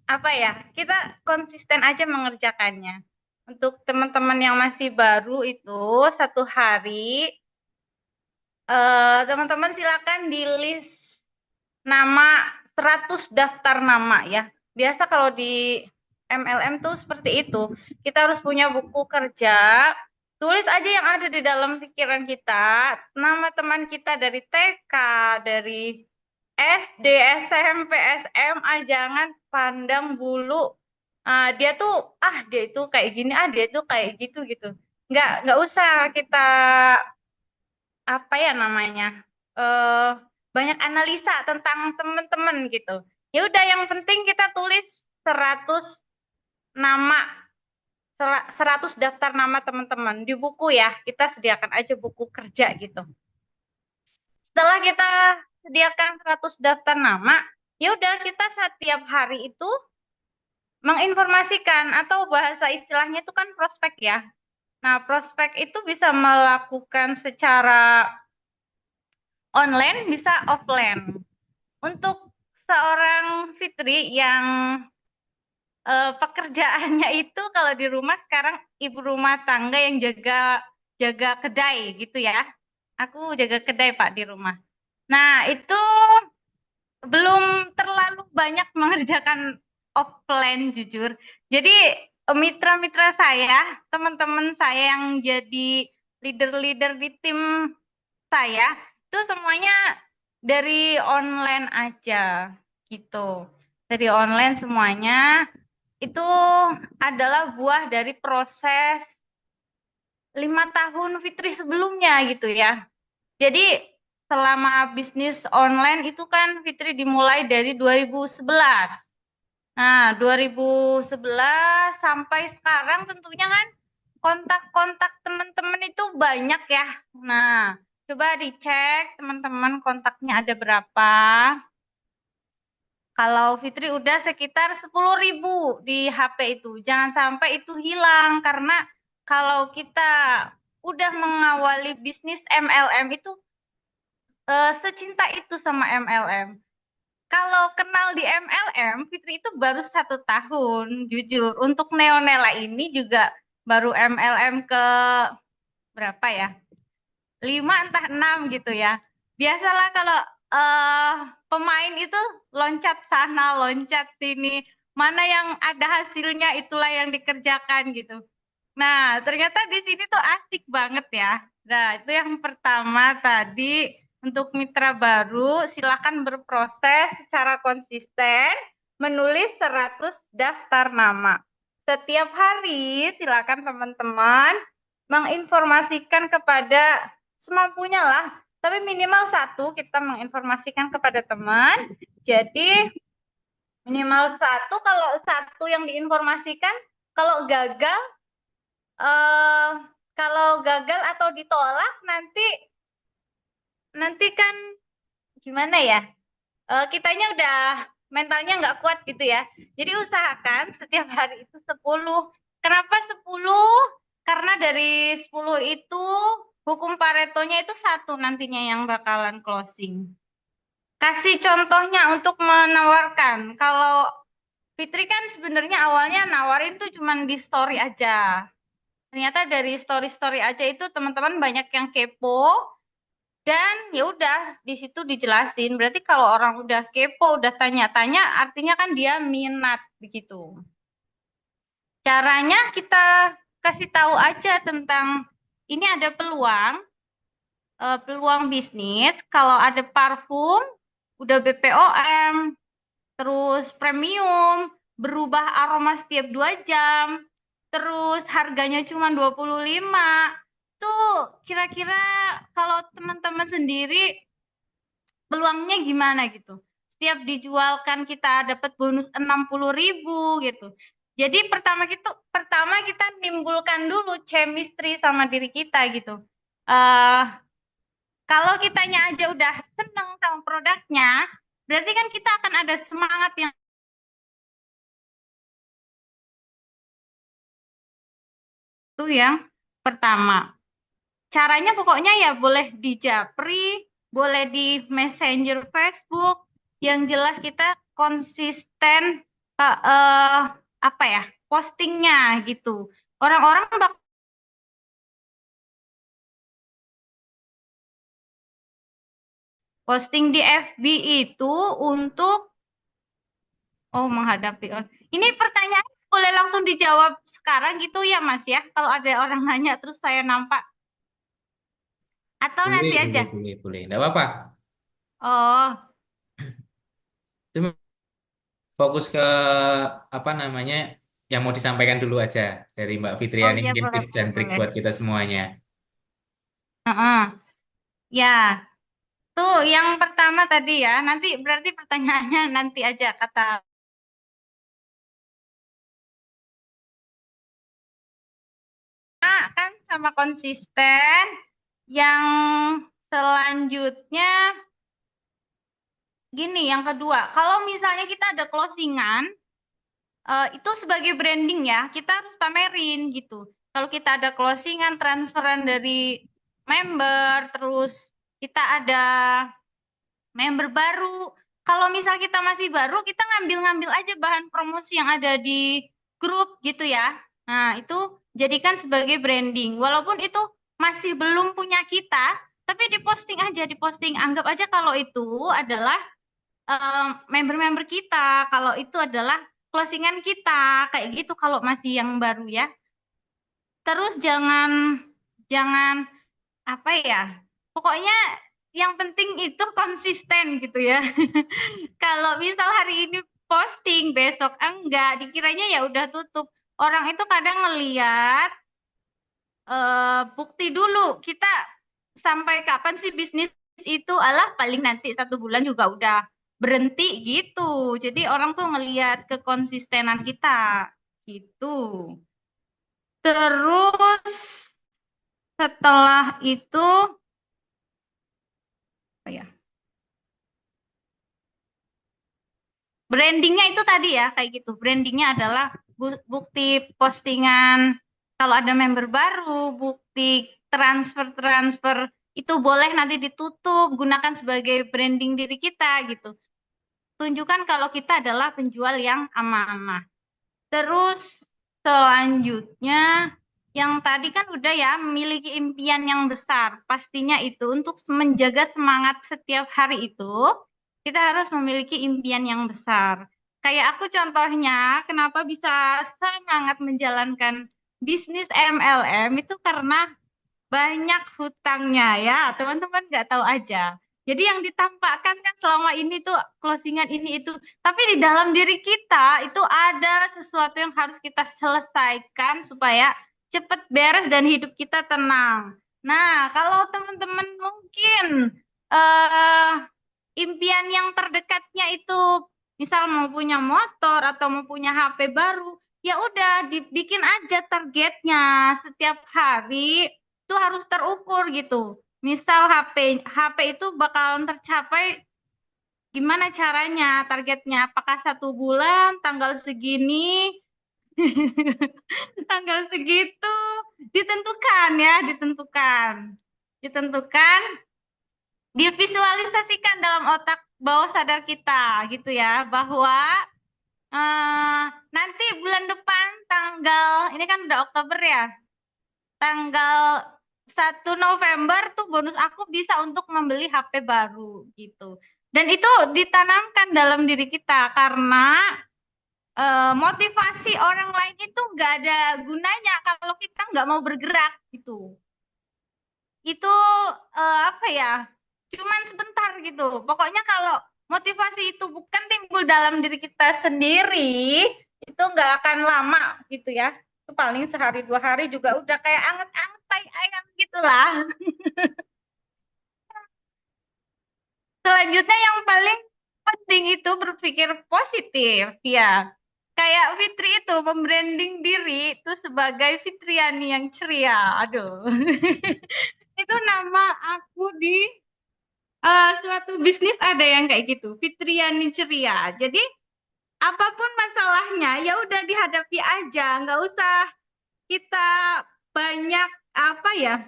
apa ya, kita konsisten aja mengerjakannya. Untuk teman-teman yang masih baru itu 1 hari, teman-teman silakan di list nama 100 daftar nama ya. Biasa kalau di MLM tuh seperti itu. Kita harus punya buku kerja, tulis aja yang ada di dalam pikiran kita, nama teman kita dari TK, dari SD, SMP, SMA, jangan pandang bulu. Dia itu kayak gini, dia itu kayak gitu gitu. Nggak usah kita apa ya namanya eh banyak analisa tentang teman-teman gitu. Ya udah yang penting kita tulis 100 nama 100 daftar nama teman-teman di buku ya. Kita sediakan aja buku kerja gitu. Setelah kita sediakan 100 daftar nama, ya udah kita setiap hari itu menginformasikan atau bahasa istilahnya itu kan prospek ya. Nah, prospek itu bisa melakukan secara online, bisa offline. Untuk seorang Fitri yang pekerjaannya itu kalau di rumah sekarang ibu rumah tangga yang jaga jaga kedai gitu ya. Aku jaga kedai Pak di rumah. Nah, itu belum terlalu banyak mengerjakan offline jujur. Jadi mitra-mitra saya, teman-teman saya yang jadi leader-leader di tim saya, itu semuanya dari online aja gitu. Dari online semuanya itu adalah buah dari proses 5 tahun Fitri sebelumnya gitu ya. Jadi selama bisnis online itu kan Fitri dimulai dari 2011. Nah, 2011 sampai sekarang tentunya kan kontak-kontak teman-teman itu banyak ya. Nah, coba dicek teman-teman kontaknya ada berapa. Kalau Fitri udah sekitar 10.000 di HP itu. Jangan sampai itu hilang karena kalau kita udah mengawali bisnis MLM itu secinta itu sama MLM. Kalau kenal di MLM, Fitri itu baru 1 tahun, jujur. Untuk Neonela ini juga baru MLM ke berapa ya? 5 entah 6 gitu ya. Biasalah kalau eh pemain itu loncat sana, loncat sini. Mana yang ada hasilnya itulah yang dikerjakan gitu. Nah, ternyata di sini tuh asik banget ya. Nah, itu yang pertama tadi untuk mitra baru silakan berproses secara konsisten menulis 100 daftar nama. Setiap hari silakan teman-teman menginformasikan kepada semampunya lah, tapi minimal 1 kita menginformasikan kepada teman. Jadi minimal 1, kalau 1 yang diinformasikan, kalau gagal kalau gagal atau ditolak nanti nanti kan gimana ya? Kitanya udah mentalnya nggak kuat gitu ya. Jadi usahakan setiap hari itu 10. Kenapa 10? Karena dari 10 itu hukum Paretonya itu satu nantinya yang bakalan closing. Kasih contohnya untuk menawarkan. Kalau Fitri kan sebenarnya awalnya nawarin tuh cuman di story aja. Ternyata dari story-story aja itu teman-teman banyak yang kepo, dan ya udah di situ dijelasin. Berarti kalau orang udah kepo, udah tanya-tanya, artinya kan dia minat begitu. Caranya kita kasih tahu aja tentang ini ada peluang bisnis. Kalau ada parfum, udah BPOM, terus premium, berubah aroma setiap 2 jam, terus harganya cuma 25. Tuh kira-kira kalau teman-teman sendiri peluangnya gimana gitu. Setiap dijualkan kita dapat bonus 60.000 gitu. Jadi pertama kita nimbulkan dulu chemistry sama diri kita gitu. eh Kalau kitanya aja udah seneng sama produknya, berarti kan kita akan ada semangat yang itu yang pertama. Caranya pokoknya ya boleh di Japri, boleh di Messenger Facebook, yang jelas kita konsisten apa ya, postingnya gitu. Orang-orang posting di FB itu untuk menghadapi ini pertanyaan boleh langsung dijawab sekarang gitu ya Mas ya. Kalau ada orang nanya terus saya nampak, atau Boleh, nanti boleh, aja. boleh, boleh. Nggak apa-apa. Oh, Cuma fokus ke apa namanya yang mau disampaikan dulu aja dari Mbak oh Fitriani, ya mungkin boleh, tips dan boleh, trik boleh. buat kita semuanya. Heeh. Ya, tuh yang pertama tadi ya. Nanti berarti pertanyaannya nanti aja kata A kan sama konsisten. Yang selanjutnya gini, yang kedua, kalau misalnya kita ada closingan, itu sebagai branding ya, kita harus pamerin gitu. Kalau kita ada closingan, transferan dari member, terus kita ada member baru. Kalau misal kita masih baru, kita ngambil-ngambil aja bahan promosi yang ada di grup gitu ya. Nah, itu jadikan sebagai branding. Walaupun itu masih belum punya kita, tapi diposting aja, diposting. Anggap aja kalau itu adalah member-member kita, kalau itu adalah closingan kita, kayak gitu kalau masih yang baru ya. Terus jangan jangan apa ya? Pokoknya yang penting itu konsisten gitu ya. Kalau misal hari ini posting, besok enggak, dikiranya ya udah tutup. Orang itu kadang ngeliat bukti dulu. Kita sampai kapan sih bisnis itu? Alah, paling nanti 1 bulan juga udah berhenti gitu. Jadi orang tuh ngeliat kekonsistenan kita gitu. Terus setelah itu apa ya? Brandingnya itu tadi ya, kayak gitu. Brandingnya adalah bukti postingan kalau ada member baru, bukti transfer-transfer itu boleh nanti ditutup, gunakan sebagai branding diri kita gitu. Tunjukkan kalau kita adalah penjual yang amanah. Terus selanjutnya, yang tadi kan udah ya, memiliki impian yang besar. Pastinya itu untuk menjaga semangat setiap hari itu, kita harus memiliki impian yang besar. Kayak aku contohnya, kenapa bisa semangat menjalankan bisnis MLM itu karena banyak hutangnya ya, teman-teman nggak tahu aja. Jadi yang ditampakkan kan selama ini tuh closingan ini itu, tapi di dalam diri kita itu ada sesuatu yang harus kita selesaikan supaya cepat beres dan hidup kita tenang. Nah, kalau teman-teman mungkin eh impian yang terdekatnya itu misal mau punya motor atau mau punya HP baru, ya udah dibikin aja targetnya setiap hari itu harus terukur gitu. Misal HP itu bakalan tercapai gimana caranya, targetnya, apakah 1 bulan, tanggal segini, tanggal segitu, ditentukan ya, ditentukan, divisualisasikan dalam otak bawah sadar kita, gitu ya, bahwa nanti bulan depan ini kan udah Oktober ya, tanggal 1 November tuh bonus aku bisa untuk membeli HP baru gitu. Dan itu ditanamkan dalam diri kita karena motivasi orang lain itu nggak ada gunanya kalau kita nggak mau bergerak gitu. Itu apa ya? Cuman sebentar gitu. Pokoknya kalau motivasi itu bukan timbul dalam diri kita sendiri, itu nggak akan lama gitu ya. Itu paling sehari 2 hari juga udah kayak anget-anget tai ayam gitulah. Selanjutnya yang paling penting itu berpikir positif ya. Kayak Fitri itu membranding diri itu sebagai Fitriani yang ceria. Aduh. Itu nama aku di suatu bisnis ada yang kayak gitu, Fitriani ceria. Jadi apapun masalahnya ya udah dihadapi aja, nggak usah kita banyak apa ya,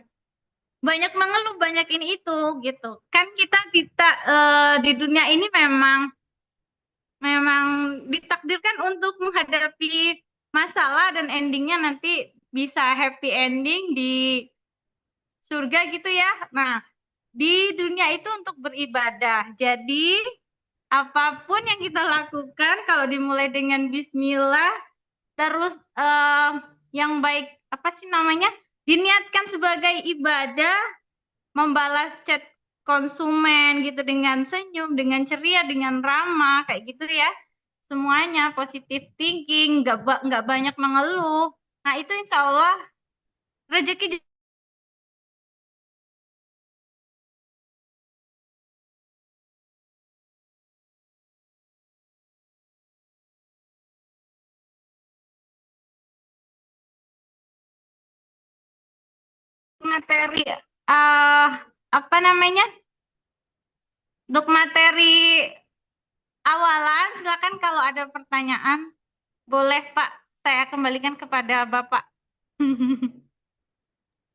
banyak mengeluh, banyak ini itu gitu. Kan di dunia ini memang ditakdirkan untuk menghadapi masalah dan endingnya nanti bisa happy ending di surga gitu ya. Nah, di dunia itu untuk beribadah. Jadi apapun yang kita lakukan kalau dimulai dengan bismillah terus yang baik apa sih namanya? Diniatkan sebagai ibadah, membalas chat konsumen gitu dengan senyum, dengan ceria, dengan ramah kayak gitu ya. Semuanya positive thinking, nggak banyak mengeluh. Nah, itu insya Allah rezeki materi apa namanya? Untuk materi awalan, silakan kalau ada pertanyaan, boleh Pak, saya kembalikan kepada Bapak.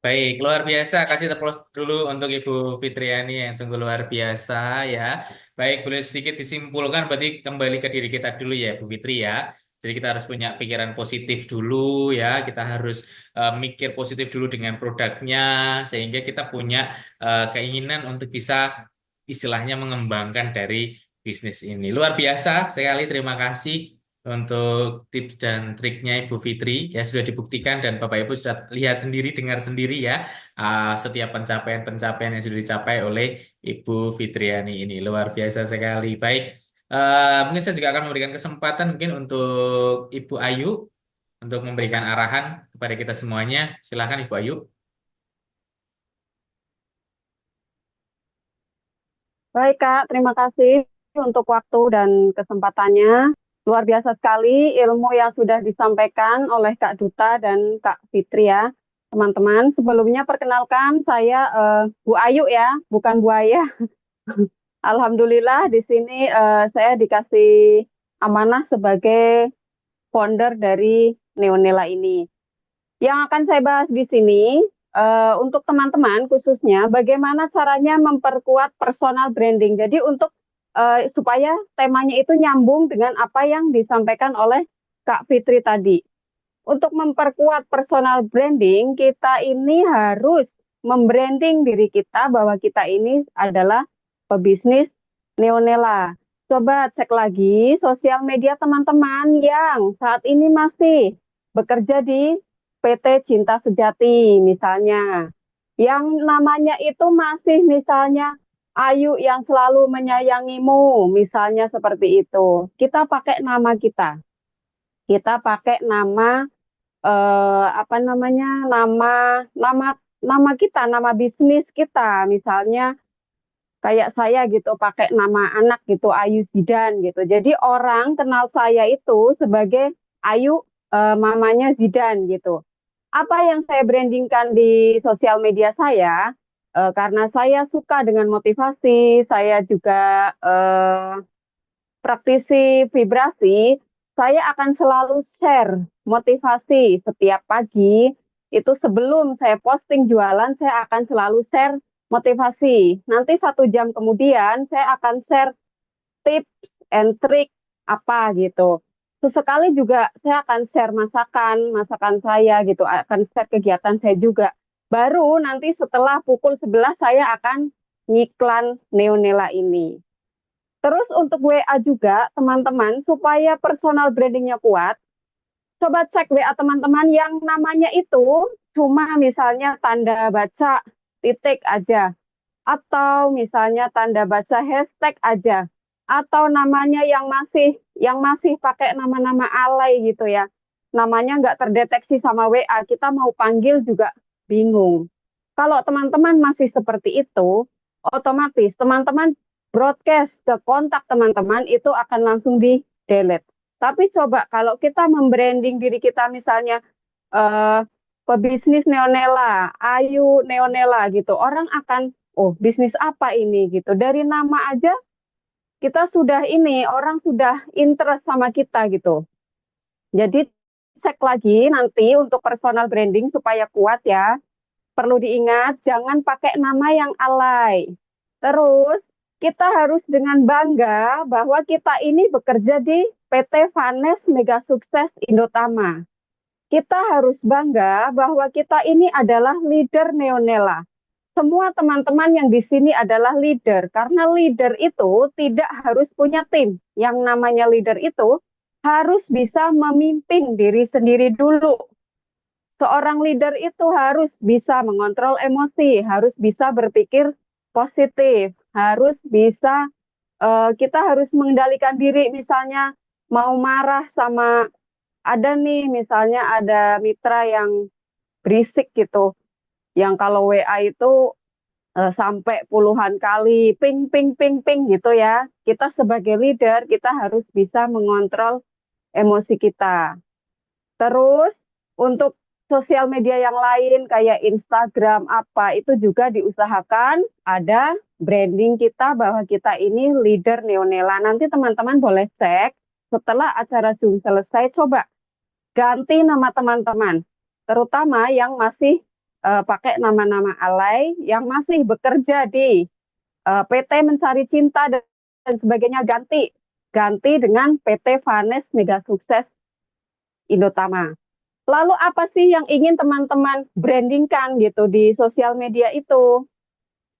Baik, luar biasa. Kasih tepuk dulu untuk Ibu Fitriani yang sungguh luar biasa ya. Baik, boleh sedikit disimpulkan berarti kembali ke diri kita dulu ya, Bu Fitri ya. Jadi kita harus punya pikiran positif dulu ya. Kita harus mikir positif dulu dengan produknya sehingga kita punya keinginan untuk bisa istilahnya mengembangkan dari bisnis ini. Luar biasa sekali. Terima kasih untuk tips dan triknya Ibu Fitri ya sudah dibuktikan dan Bapak Ibu sudah lihat sendiri, dengar sendiri ya setiap pencapaian-pencapaian yang sudah dicapai oleh Ibu Fitriani ini luar biasa sekali. Baik, mungkin saya juga akan memberikan kesempatan mungkin untuk Ibu Ayu untuk memberikan arahan kepada kita semuanya. Silakan Ibu Ayu. Baik, Kak. Terima kasih untuk waktu dan kesempatannya. Luar biasa sekali ilmu yang sudah disampaikan oleh Kak Duta dan Kak Fitri ya. Teman-teman, sebelumnya perkenalkan saya Bu Ayu ya, bukan Buaya. Alhamdulillah di sini saya dikasih amanah sebagai founder dari Neonela ini. Yang akan saya bahas di sini untuk teman-teman khususnya bagaimana caranya memperkuat personal branding. Jadi untuk supaya temanya itu nyambung dengan apa yang disampaikan oleh Kak Fitri tadi. Untuk memperkuat personal branding, kita ini harus membranding diri kita bahwa kita ini adalah pebisnis Neonela. Coba cek lagi sosial media teman-teman yang saat ini masih bekerja di PT Cinta Sejati misalnya. Yang namanya itu masih misalnya Ayu yang selalu menyayangimu, misalnya seperti itu. Kita pakai nama kita. Kita pakai nama apa namanya? Nama kita, nama bisnis kita. Misalnya kayak saya gitu pakai nama anak gitu Ayu Zidan gitu. Jadi orang kenal saya itu sebagai Ayu mamanya Zidan gitu. Apa yang saya brandingkan di sosial media saya karena saya suka dengan motivasi, saya juga praktisi vibrasi, saya akan selalu share motivasi setiap pagi. Itu sebelum saya posting jualan, saya akan selalu share motivasi. Nanti 1 jam kemudian, saya akan share tips and trick apa gitu. Sesekali juga saya akan share masakan saya gitu, akan share kegiatan saya juga. Baru nanti setelah pukul 11 saya akan ngiklan Neonela ini. Terus untuk WA juga, teman-teman, supaya personal brandingnya kuat, coba cek WA teman-teman yang namanya itu cuma misalnya tanda baca titik aja, atau misalnya tanda baca hashtag aja, atau namanya yang masih pakai nama-nama alay gitu ya, namanya nggak terdeteksi sama WA, kita mau panggil juga bingung. Kalau teman-teman masih seperti itu, otomatis teman-teman broadcast ke kontak teman-teman itu akan langsung di delete. Tapi coba kalau kita membranding diri kita misalnya eh, pebisnis Neonela, Ayu Neonela gitu, orang akan oh bisnis apa ini gitu. Dari nama aja kita sudah orang sudah interest sama kita gitu. Jadi cek lagi nanti untuk personal branding supaya kuat ya. Perlu diingat jangan pakai nama yang alay. Terus kita harus dengan bangga bahwa kita ini bekerja di PT Vanes Mega Sukses Indotama. Kita harus bangga bahwa kita ini adalah leader Neonela. Semua teman-teman yang di sini adalah leader, karena leader itu tidak harus punya tim. Yang namanya leader itu harus bisa memimpin diri sendiri dulu. Seorang leader itu harus bisa mengontrol emosi, harus bisa berpikir positif, harus bisa, kita harus mengendalikan diri, misalnya mau marah sama, ada nih misalnya ada mitra yang berisik gitu, yang kalau WA itu sampai puluhan kali ping ping ping ping gitu ya. Kita sebagai leader kita harus bisa mengontrol emosi kita. Terus untuk sosial media yang lain kayak Instagram apa itu juga diusahakan ada branding kita bahwa kita ini leader Neonela. Nanti teman-teman boleh cek setelah acara Zoom selesai, coba ganti nama teman-teman, terutama yang masih pakai nama-nama alay, yang masih bekerja di PT Mencari Cinta dan sebagainya, ganti dengan PT Vanes Mega Sukses Indotama. Lalu apa sih yang ingin teman-teman brandingkan gitu di sosial media itu?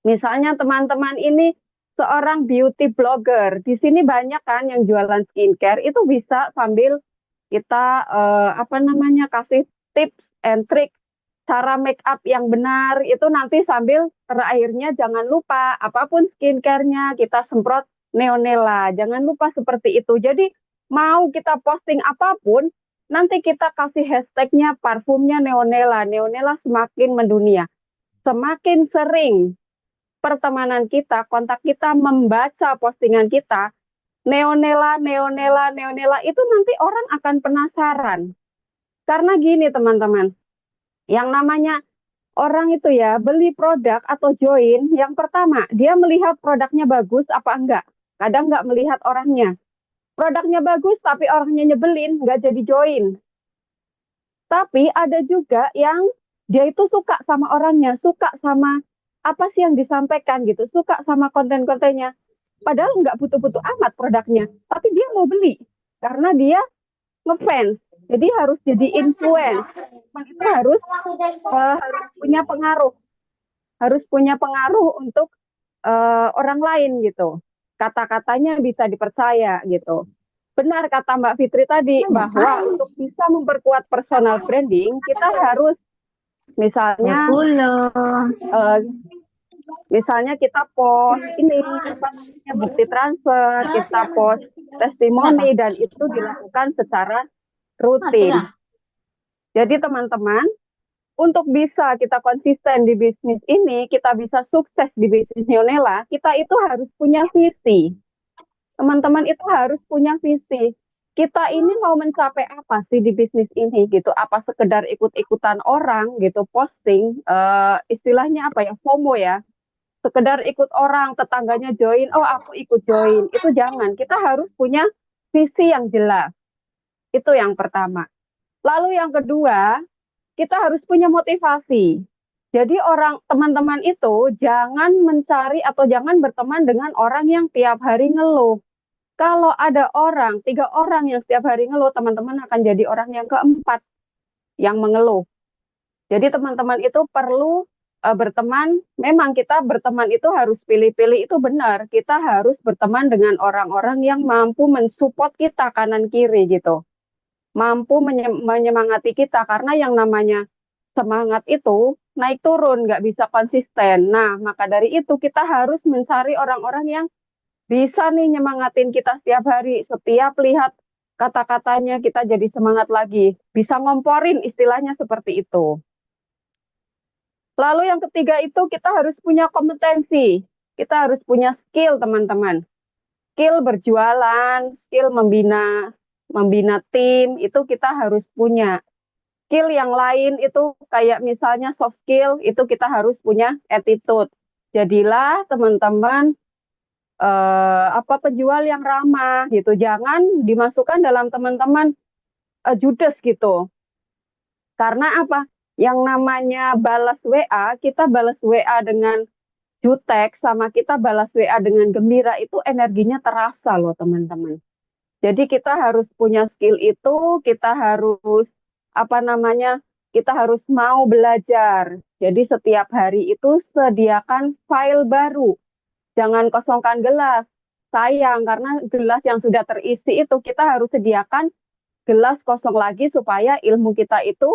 Misalnya teman-teman ini seorang beauty blogger, di sini banyak kan yang jualan skincare, itu bisa sambil kita kasih tips and trick cara make up yang benar, itu nanti sambil terakhirnya jangan lupa apapun skincare-nya kita semprot Neonela, jangan lupa seperti itu. Jadi mau kita posting apapun, nanti kita kasih hashtagnya parfumnya Neonela, Neonela semakin mendunia. Semakin sering pertemanan kita, kontak kita membaca postingan kita, Neonela, Neonela, Neonela, itu nanti orang akan penasaran. Karena gini teman-teman, yang namanya orang itu ya beli produk atau join, yang pertama dia melihat produknya bagus apa enggak. Kadang enggak melihat orangnya. Produknya bagus tapi orangnya nyebelin, enggak jadi join. Tapi ada juga yang dia itu suka sama orangnya, suka sama apa sih yang disampaikan gitu, suka sama konten-kontennya. Padahal nggak butuh-butuh amat produknya, tapi dia mau beli karena dia ngefans. Jadi harus jadi influence. Itu harus punya pengaruh untuk orang lain gitu. Kata-katanya bisa dipercaya gitu. Benar kata Mbak Fitri tadi bahwa untuk bisa memperkuat personal branding kita harus misalnya kita post ini bukti transfer, kita post testimoni, dan itu dilakukan secara rutin. Jadi teman-teman, untuk bisa kita konsisten di bisnis ini, kita bisa sukses di bisnis Neonela, kita itu harus punya visi. Teman-teman itu harus punya visi. kita ini mau mencapai apa sih di bisnis ini gitu? Apa sekedar ikut-ikutan orang gitu posting, istilahnya apa ya, FOMO ya, sekedar ikut orang, tetangganya join, oh aku ikut join. Itu jangan, kita harus punya visi yang jelas. Itu yang pertama. Lalu yang kedua, kita harus punya motivasi. Jadi orang teman-teman itu jangan mencari atau jangan berteman dengan orang yang tiap hari ngeluh. Kalau ada orang, 3 orang yang setiap hari ngeluh, teman-teman akan jadi orang yang keempat yang mengeluh. Jadi teman-teman itu perlu berteman, memang kita berteman itu harus pilih-pilih, itu benar. Kita harus berteman dengan orang-orang yang mampu mensupport kita kanan kiri gitu. Mampu menyemangati kita, karena yang namanya semangat itu naik turun, nggak bisa konsisten. Nah, maka dari itu kita harus mencari orang-orang yang bisa nih nyemangatin kita setiap hari, setiap lihat kata-katanya kita jadi semangat lagi. Bisa ngomporin, istilahnya seperti itu. Lalu yang ketiga itu kita harus punya kompetensi. Kita harus punya skill, teman-teman. Skill berjualan, skill membina tim, itu kita harus punya. Skill yang lain itu kayak misalnya soft skill, itu kita harus punya attitude. Jadilah teman-teman penjual yang ramah gitu. Jangan dimasukkan dalam teman-teman judes gitu. Karena apa? Yang namanya balas WA, kita balas WA dengan jutek sama kita balas WA dengan gembira, itu energinya terasa loh teman-teman. Jadi kita harus punya skill itu, kita harus kita harus mau belajar. Jadi setiap hari itu sediakan file baru. Jangan kosongkan gelas. Sayang, karena gelas yang sudah terisi itu kita harus sediakan gelas kosong lagi supaya ilmu kita itu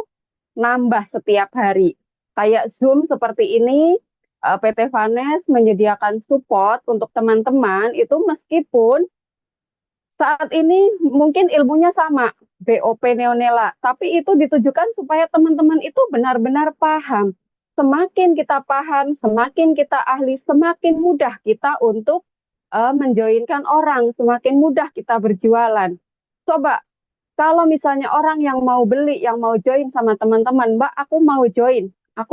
nambah setiap hari. Kayak Zoom seperti ini, PT Vanes menyediakan support untuk teman-teman itu meskipun saat ini mungkin ilmunya sama, BOP Neonela, tapi itu ditujukan supaya teman-teman itu benar-benar paham. Semakin kita paham, semakin kita ahli, semakin mudah kita untuk menjoinkan orang, semakin mudah kita berjualan. Coba, kalau misalnya orang yang mau beli, yang mau join sama teman-teman, Mbak, aku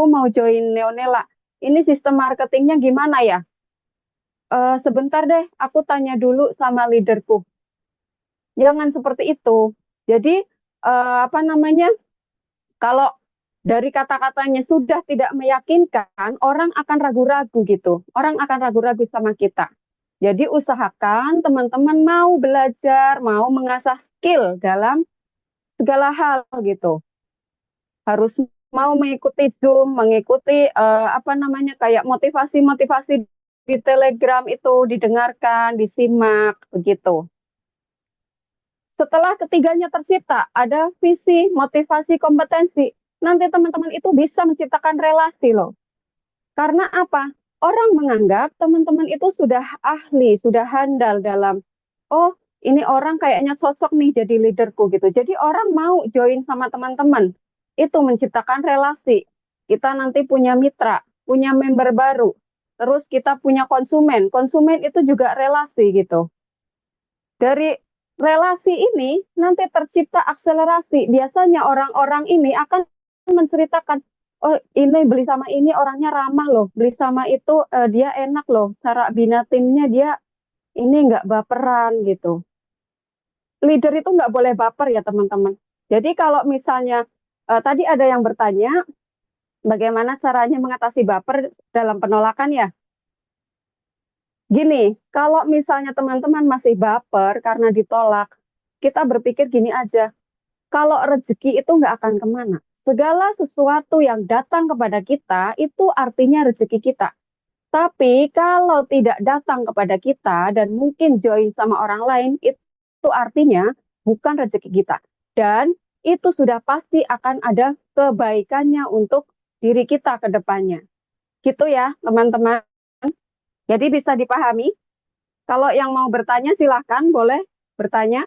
mau join Neonela. Ini sistem marketingnya gimana ya? Sebentar deh, aku tanya dulu sama leaderku. Jangan seperti itu. Jadi, kalau dari kata-katanya sudah tidak meyakinkan, orang akan ragu-ragu gitu. Orang akan ragu-ragu sama kita. Jadi usahakan teman-teman mau belajar, mau mengasah skill dalam segala hal gitu. Harus mau mengikuti Zoom, mengikuti kayak motivasi-motivasi di Telegram itu didengarkan, disimak begitu. Setelah ketiganya tercipta, ada visi, motivasi, kompetensi. Nanti teman-teman itu bisa menciptakan relasi loh. Karena apa? Orang menganggap teman-teman itu sudah ahli, sudah handal dalam, oh ini orang kayaknya cocok nih jadi leaderku gitu. Jadi orang mau join sama teman-teman. Itu menciptakan relasi. Kita nanti punya mitra, punya member baru. Terus kita punya konsumen. Konsumen itu juga relasi gitu. Dari relasi ini nanti tercipta akselerasi. Biasanya orang-orang ini akan menceritakan, oh ini beli sama ini orangnya ramah loh, beli sama itu dia enak loh, cara bina timnya dia ini nggak baperan gitu. Leader itu nggak boleh baper ya teman-teman. Jadi kalau misalnya tadi ada yang bertanya, bagaimana caranya mengatasi baper dalam penolakan ya? Gini, kalau misalnya teman-teman masih baper karena ditolak, kita berpikir gini aja, kalau rezeki itu nggak akan kemana. Segala sesuatu yang datang kepada kita, itu artinya rezeki kita. Tapi kalau tidak datang kepada kita dan mungkin join sama orang lain, itu artinya bukan rezeki kita. Dan itu sudah pasti akan ada kebaikannya untuk diri kita ke depannya. Gitu ya, teman-teman. Jadi bisa dipahami. Kalau yang mau bertanya silahkan, boleh bertanya.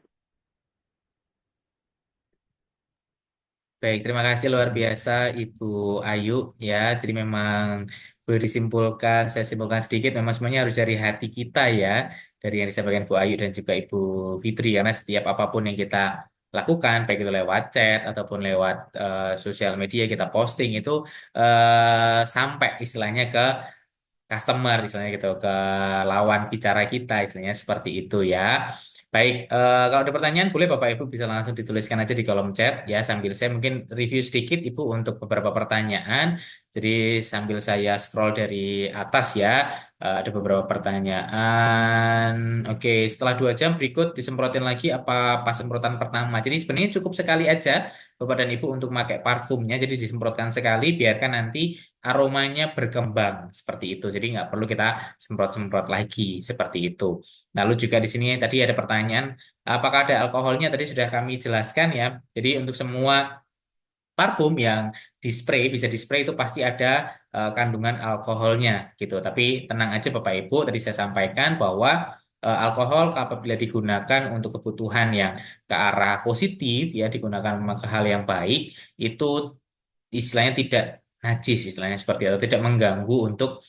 Baik, terima kasih luar biasa Ibu Ayu ya. Jadi memang boleh disimpulkan, saya simpulkan sedikit, memang semuanya harus dari hati kita ya, dari yang disampaikan Bu Ayu dan juga Ibu Fitri, karena setiap apapun yang kita lakukan, baik itu lewat chat ataupun lewat sosial media kita posting itu sampai istilahnya ke customer istilahnya gitu ke lawan bicara kita istilahnya seperti itu ya. Baik, kalau ada pertanyaan boleh Bapak Ibu bisa langsung dituliskan aja di kolom chat ya sambil saya mungkin review sedikit Ibu untuk beberapa pertanyaan. Jadi sambil saya scroll dari atas ya, ada beberapa pertanyaan. Oke, setelah 2 jam berikut disemprotin lagi apa pas semprotan pertama. Jadi sebenarnya cukup sekali aja Bapak dan Ibu untuk pakai parfumnya. Jadi disemprotkan sekali, biarkan nanti aromanya berkembang seperti itu. Jadi nggak perlu kita semprot-semprot lagi seperti itu. Lalu juga di sini tadi ada pertanyaan, apakah ada alkoholnya? Tadi sudah kami jelaskan ya. Jadi untuk semua parfum yang bisa di spray itu pasti ada kandungan alkoholnya gitu. Tapi tenang aja Bapak Ibu, tadi saya sampaikan bahwa alkohol apabila digunakan untuk kebutuhan yang ke arah positif ya digunakan memang ke hal yang baik itu istilahnya tidak najis istilahnya seperti itu, tidak mengganggu untuk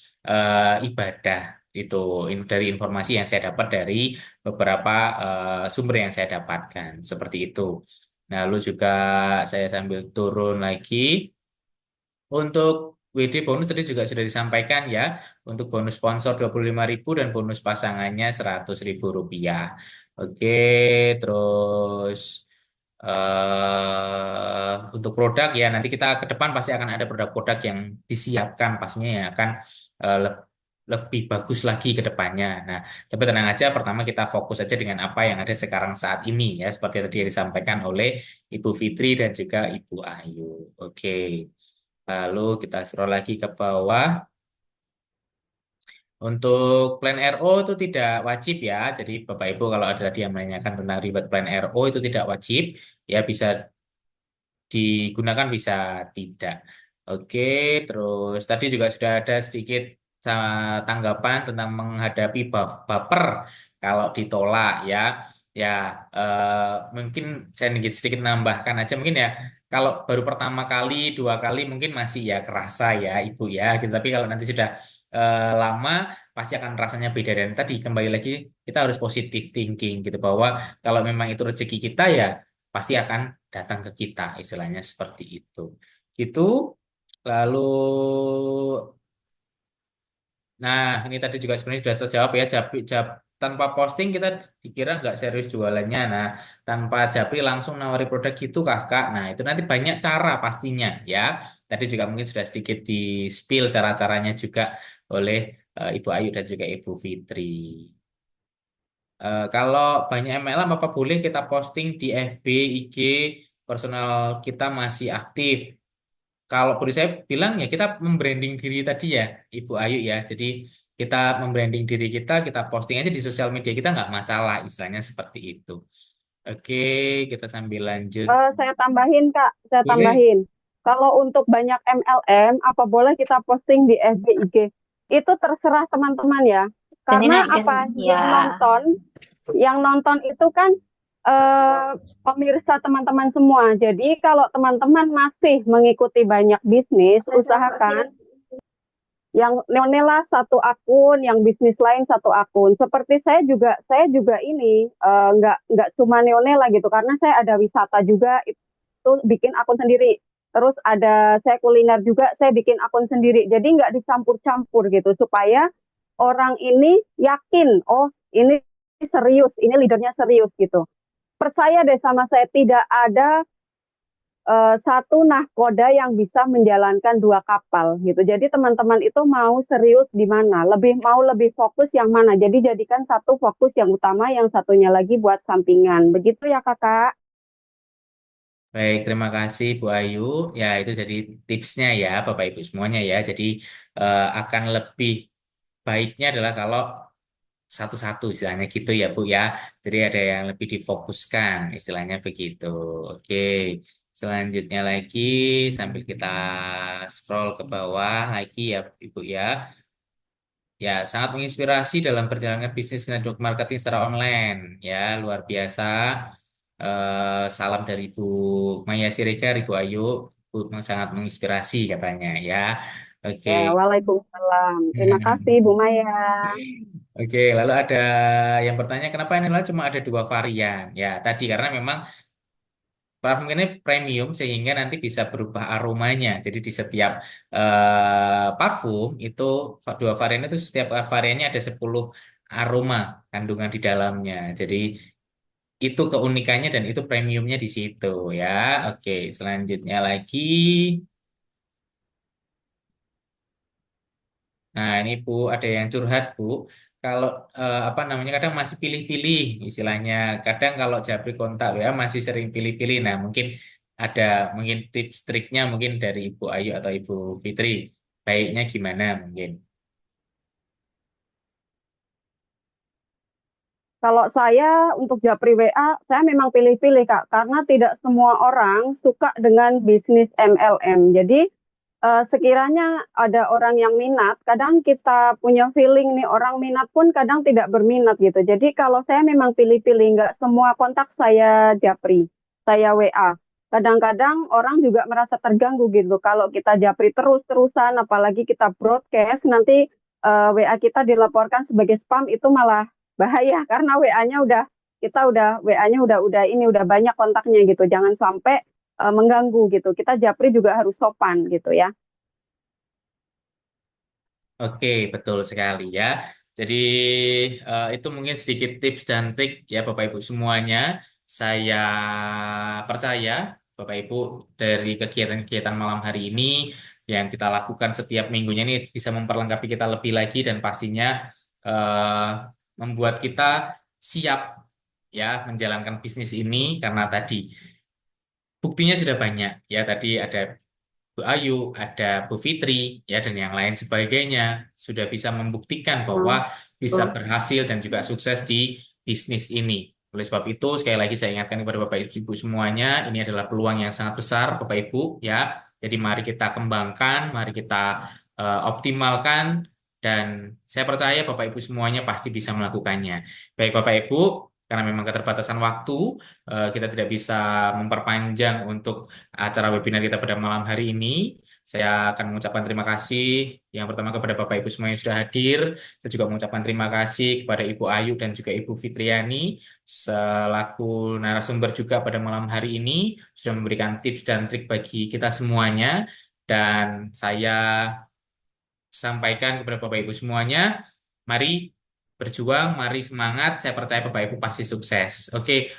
ibadah itu dari informasi yang saya dapat dari beberapa sumber yang saya dapatkan seperti itu. Nah, lalu juga saya sambil turun lagi untuk WD bonus tadi juga sudah disampaikan ya. Untuk bonus sponsor 25.000 dan bonus pasangannya 100.000 rupiah. Oke, terus untuk produk ya nanti kita ke depan pasti akan ada produk-produk yang disiapkan pastinya yang akan lebih bagus lagi ke depannya. Nah, tapi tenang aja, pertama kita fokus aja dengan apa yang ada sekarang saat ini ya, seperti tadi yang disampaikan oleh Ibu Fitri dan juga Ibu Ayu. Oke, lalu kita scroll lagi ke bawah. Untuk plan RO itu tidak wajib ya. Jadi Bapak Ibu kalau ada tadi yang menanyakan tentang ribet plan RO itu tidak wajib. Ya bisa digunakan bisa tidak. Oke, terus tadi juga sudah ada sedikit tanggapan tentang menghadapi baper kalau ditolak ya. Ya, mungkin saya sedikit nambahkan aja mungkin ya. Kalau baru pertama kali, 2 kali mungkin masih ya kerasa ya Ibu ya. Gitu. Tapi kalau nanti sudah lama pasti akan rasanya beda dan tadi kembali lagi kita harus positive thinking gitu bahwa kalau memang itu rezeki kita ya pasti akan datang ke kita, istilahnya seperti itu. Gitu. Lalu, nah ini tadi juga sebenarnya sudah terjawab ya. Tanpa posting kita dikira nggak serius jualannya. Nah, tanpa Japri langsung nawari produk gitu kakak. Nah, itu nanti banyak cara pastinya ya. Tadi juga mungkin sudah sedikit di spill cara-caranya juga oleh Ibu Ayu dan juga Ibu Fitri. Kalau banyak MLM apa boleh kita posting di FB, IG, personal kita masih aktif. Kalau boleh saya bilang ya kita membranding diri tadi ya, Ibu Ayu ya. Jadi kita membranding diri kita posting aja di sosial media kita nggak masalah, istilahnya seperti itu. Oke, kita sambil lanjut. Saya tambahin Kak, saya Boleh. tambahin. Kalau untuk banyak MLM, apa boleh kita posting di FB IG? Itu terserah teman-teman ya. Karena apa? Ya. Yang nonton itu kan pemirsa teman-teman semua. Jadi kalau teman-teman masih mengikuti banyak bisnis, usahakan yang Neonela satu akun, yang bisnis lain satu akun. Seperti saya juga ini nggak cuma Neonela gitu, karena saya ada wisata juga itu bikin akun sendiri. Terus ada saya kuliner juga, saya bikin akun sendiri. Jadi nggak dicampur-campur gitu, supaya orang ini yakin, oh ini serius, ini leadernya serius gitu. Percaya deh sama saya, tidak ada satu nahkoda yang bisa menjalankan 2 kapal gitu. Jadi teman-teman itu mau serius di mana, lebih fokus yang mana. Jadi jadikan satu fokus yang utama, yang satunya lagi buat sampingan. Begitu ya kakak. Baik, terima kasih Bu Ayu. Ya, itu jadi tipsnya ya Bapak Ibu semuanya ya. Jadi akan lebih baiknya adalah kalau satu-satu istilahnya gitu ya Bu ya. Jadi ada yang lebih difokuskan istilahnya begitu. Oke. Selanjutnya lagi sambil kita scroll ke bawah lagi ya Ibu ya. Ya, sangat menginspirasi dalam perjalanan bisnis network marketing secara online ya, luar biasa. Salam dari Bu Maya Siregar, Ibu Ayu. Bu sangat menginspirasi katanya ya. Oke. Ya, waalaikumsalam. Terima kasih, Bu Maya. Oke, lalu ada yang bertanya kenapa ini cuma ada dua varian? Ya, tadi karena memang parfum ini premium sehingga nanti bisa berubah aromanya. Jadi di setiap parfum itu dua varian itu setiap variannya ada 10 aroma kandungan di dalamnya. Jadi itu keunikannya dan itu premiumnya di situ ya. Oke, selanjutnya lagi. Nah, ini Bu, ada yang curhat, Bu. Kalau apa namanya, kadang masih pilih-pilih istilahnya. Kadang kalau Japri kontak ya masih sering pilih-pilih. Nah, ada mungkin tips triknya mungkin dari Ibu Ayu atau Ibu Fitri. Baiknya gimana mungkin? Kalau saya untuk Japri WA, saya memang pilih-pilih, Kak, karena tidak semua orang suka dengan bisnis MLM. Jadi, sekiranya ada orang yang minat, kadang kita punya feeling nih orang minat pun kadang tidak berminat gitu. Jadi kalau saya memang pilih-pilih, nggak semua kontak saya Japri, saya WA. Kadang-kadang orang juga merasa terganggu gitu. Kalau kita Japri terus-terusan, apalagi kita broadcast, nanti WA kita dilaporkan sebagai spam itu malah bahaya karena WA-nya udah banyak kontaknya gitu. Jangan sampai mengganggu gitu. Kita Japri juga harus sopan gitu ya. Oke, betul sekali ya. Jadi itu mungkin sedikit tips dan trik ya Bapak Ibu semuanya. Saya percaya Bapak Ibu dari kegiatan-kegiatan malam hari ini yang kita lakukan setiap minggunya ini bisa memperlengkapi kita lebih lagi dan pastinya eh, membuat kita siap ya menjalankan bisnis ini karena tadi buktinya sudah banyak ya tadi ada Bu Ayu, ada Bu Fitri, ya dan yang lain sebagainya sudah bisa membuktikan bahwa bisa berhasil dan juga sukses di bisnis ini. Oleh sebab itu, sekali lagi saya ingatkan kepada Bapak Ibu semuanya, ini adalah peluang yang sangat besar, Bapak Ibu, ya. Jadi mari kita kembangkan, mari kita optimalkan, dan saya percaya Bapak Ibu semuanya pasti bisa melakukannya. Baik Bapak Ibu, karena memang keterbatasan waktu, kita tidak bisa memperpanjang untuk acara webinar kita pada malam hari ini. Saya akan mengucapkan terima kasih yang pertama kepada Bapak Ibu semua yang sudah hadir. Saya juga mengucapkan terima kasih kepada Ibu Ayu dan juga Ibu Fitriani selaku narasumber juga pada malam hari ini sudah memberikan tips dan trik bagi kita semuanya. Dan saya sampaikan kepada Bapak Ibu semuanya, mari berjuang, mari semangat. Saya percaya Bapak Ibu pasti sukses. Oke,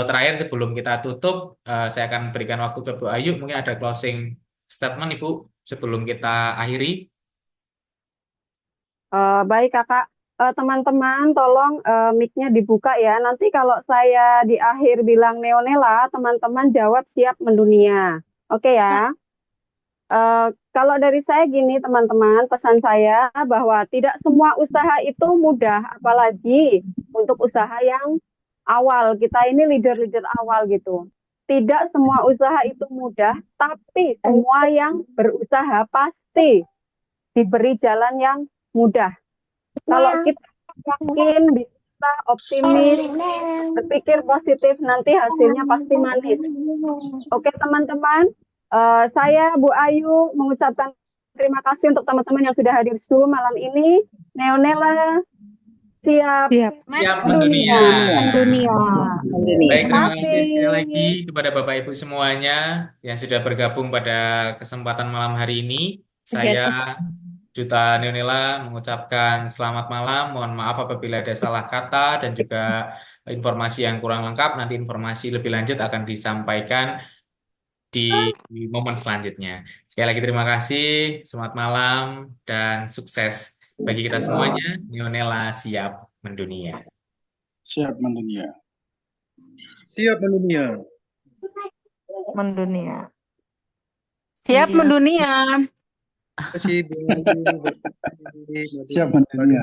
terakhir sebelum kita tutup, saya akan berikan waktu ke Bu Ayu. Mungkin ada closing statement Ibu sebelum kita akhiri. Baik Kakak, teman-teman tolong mic-nya dibuka ya. Nanti kalau saya di akhir bilang Neonela, teman-teman jawab siap mendunia. Oke ya. Kalau dari saya gini teman-teman, pesan saya bahwa tidak semua usaha itu mudah, apalagi untuk usaha yang awal. Kita ini leader-leader awal gitu. Tidak semua usaha itu mudah, tapi semua yang berusaha pasti diberi jalan yang mudah. Kalau kita yakin, bisa optimis, berpikir positif, nanti hasilnya pasti manis. Oke teman-teman, saya Bu Ayu mengucapkan terima kasih untuk teman-teman yang sudah hadir Zoom malam ini. Neonela siap Siap mendunia. Dunia. Baik, terima Terima kasih sekali lagi kasih. kepada Bapak Ibu semuanya yang sudah bergabung pada kesempatan malam hari ini. Saya Duta Neonela mengucapkan selamat malam. Mohon maaf apabila ada salah kata dan juga informasi yang kurang lengkap. Nanti informasi lebih lanjut akan disampaikan di momen selanjutnya. Sekali lagi terima kasih, selamat malam, dan sukses bagi kita semuanya. Neonela siap mendunia. Siap mendunia. Siap mendunia. Mendunia. Siap mendunia. Terima kasih Bu Ayu. Siap mendunia.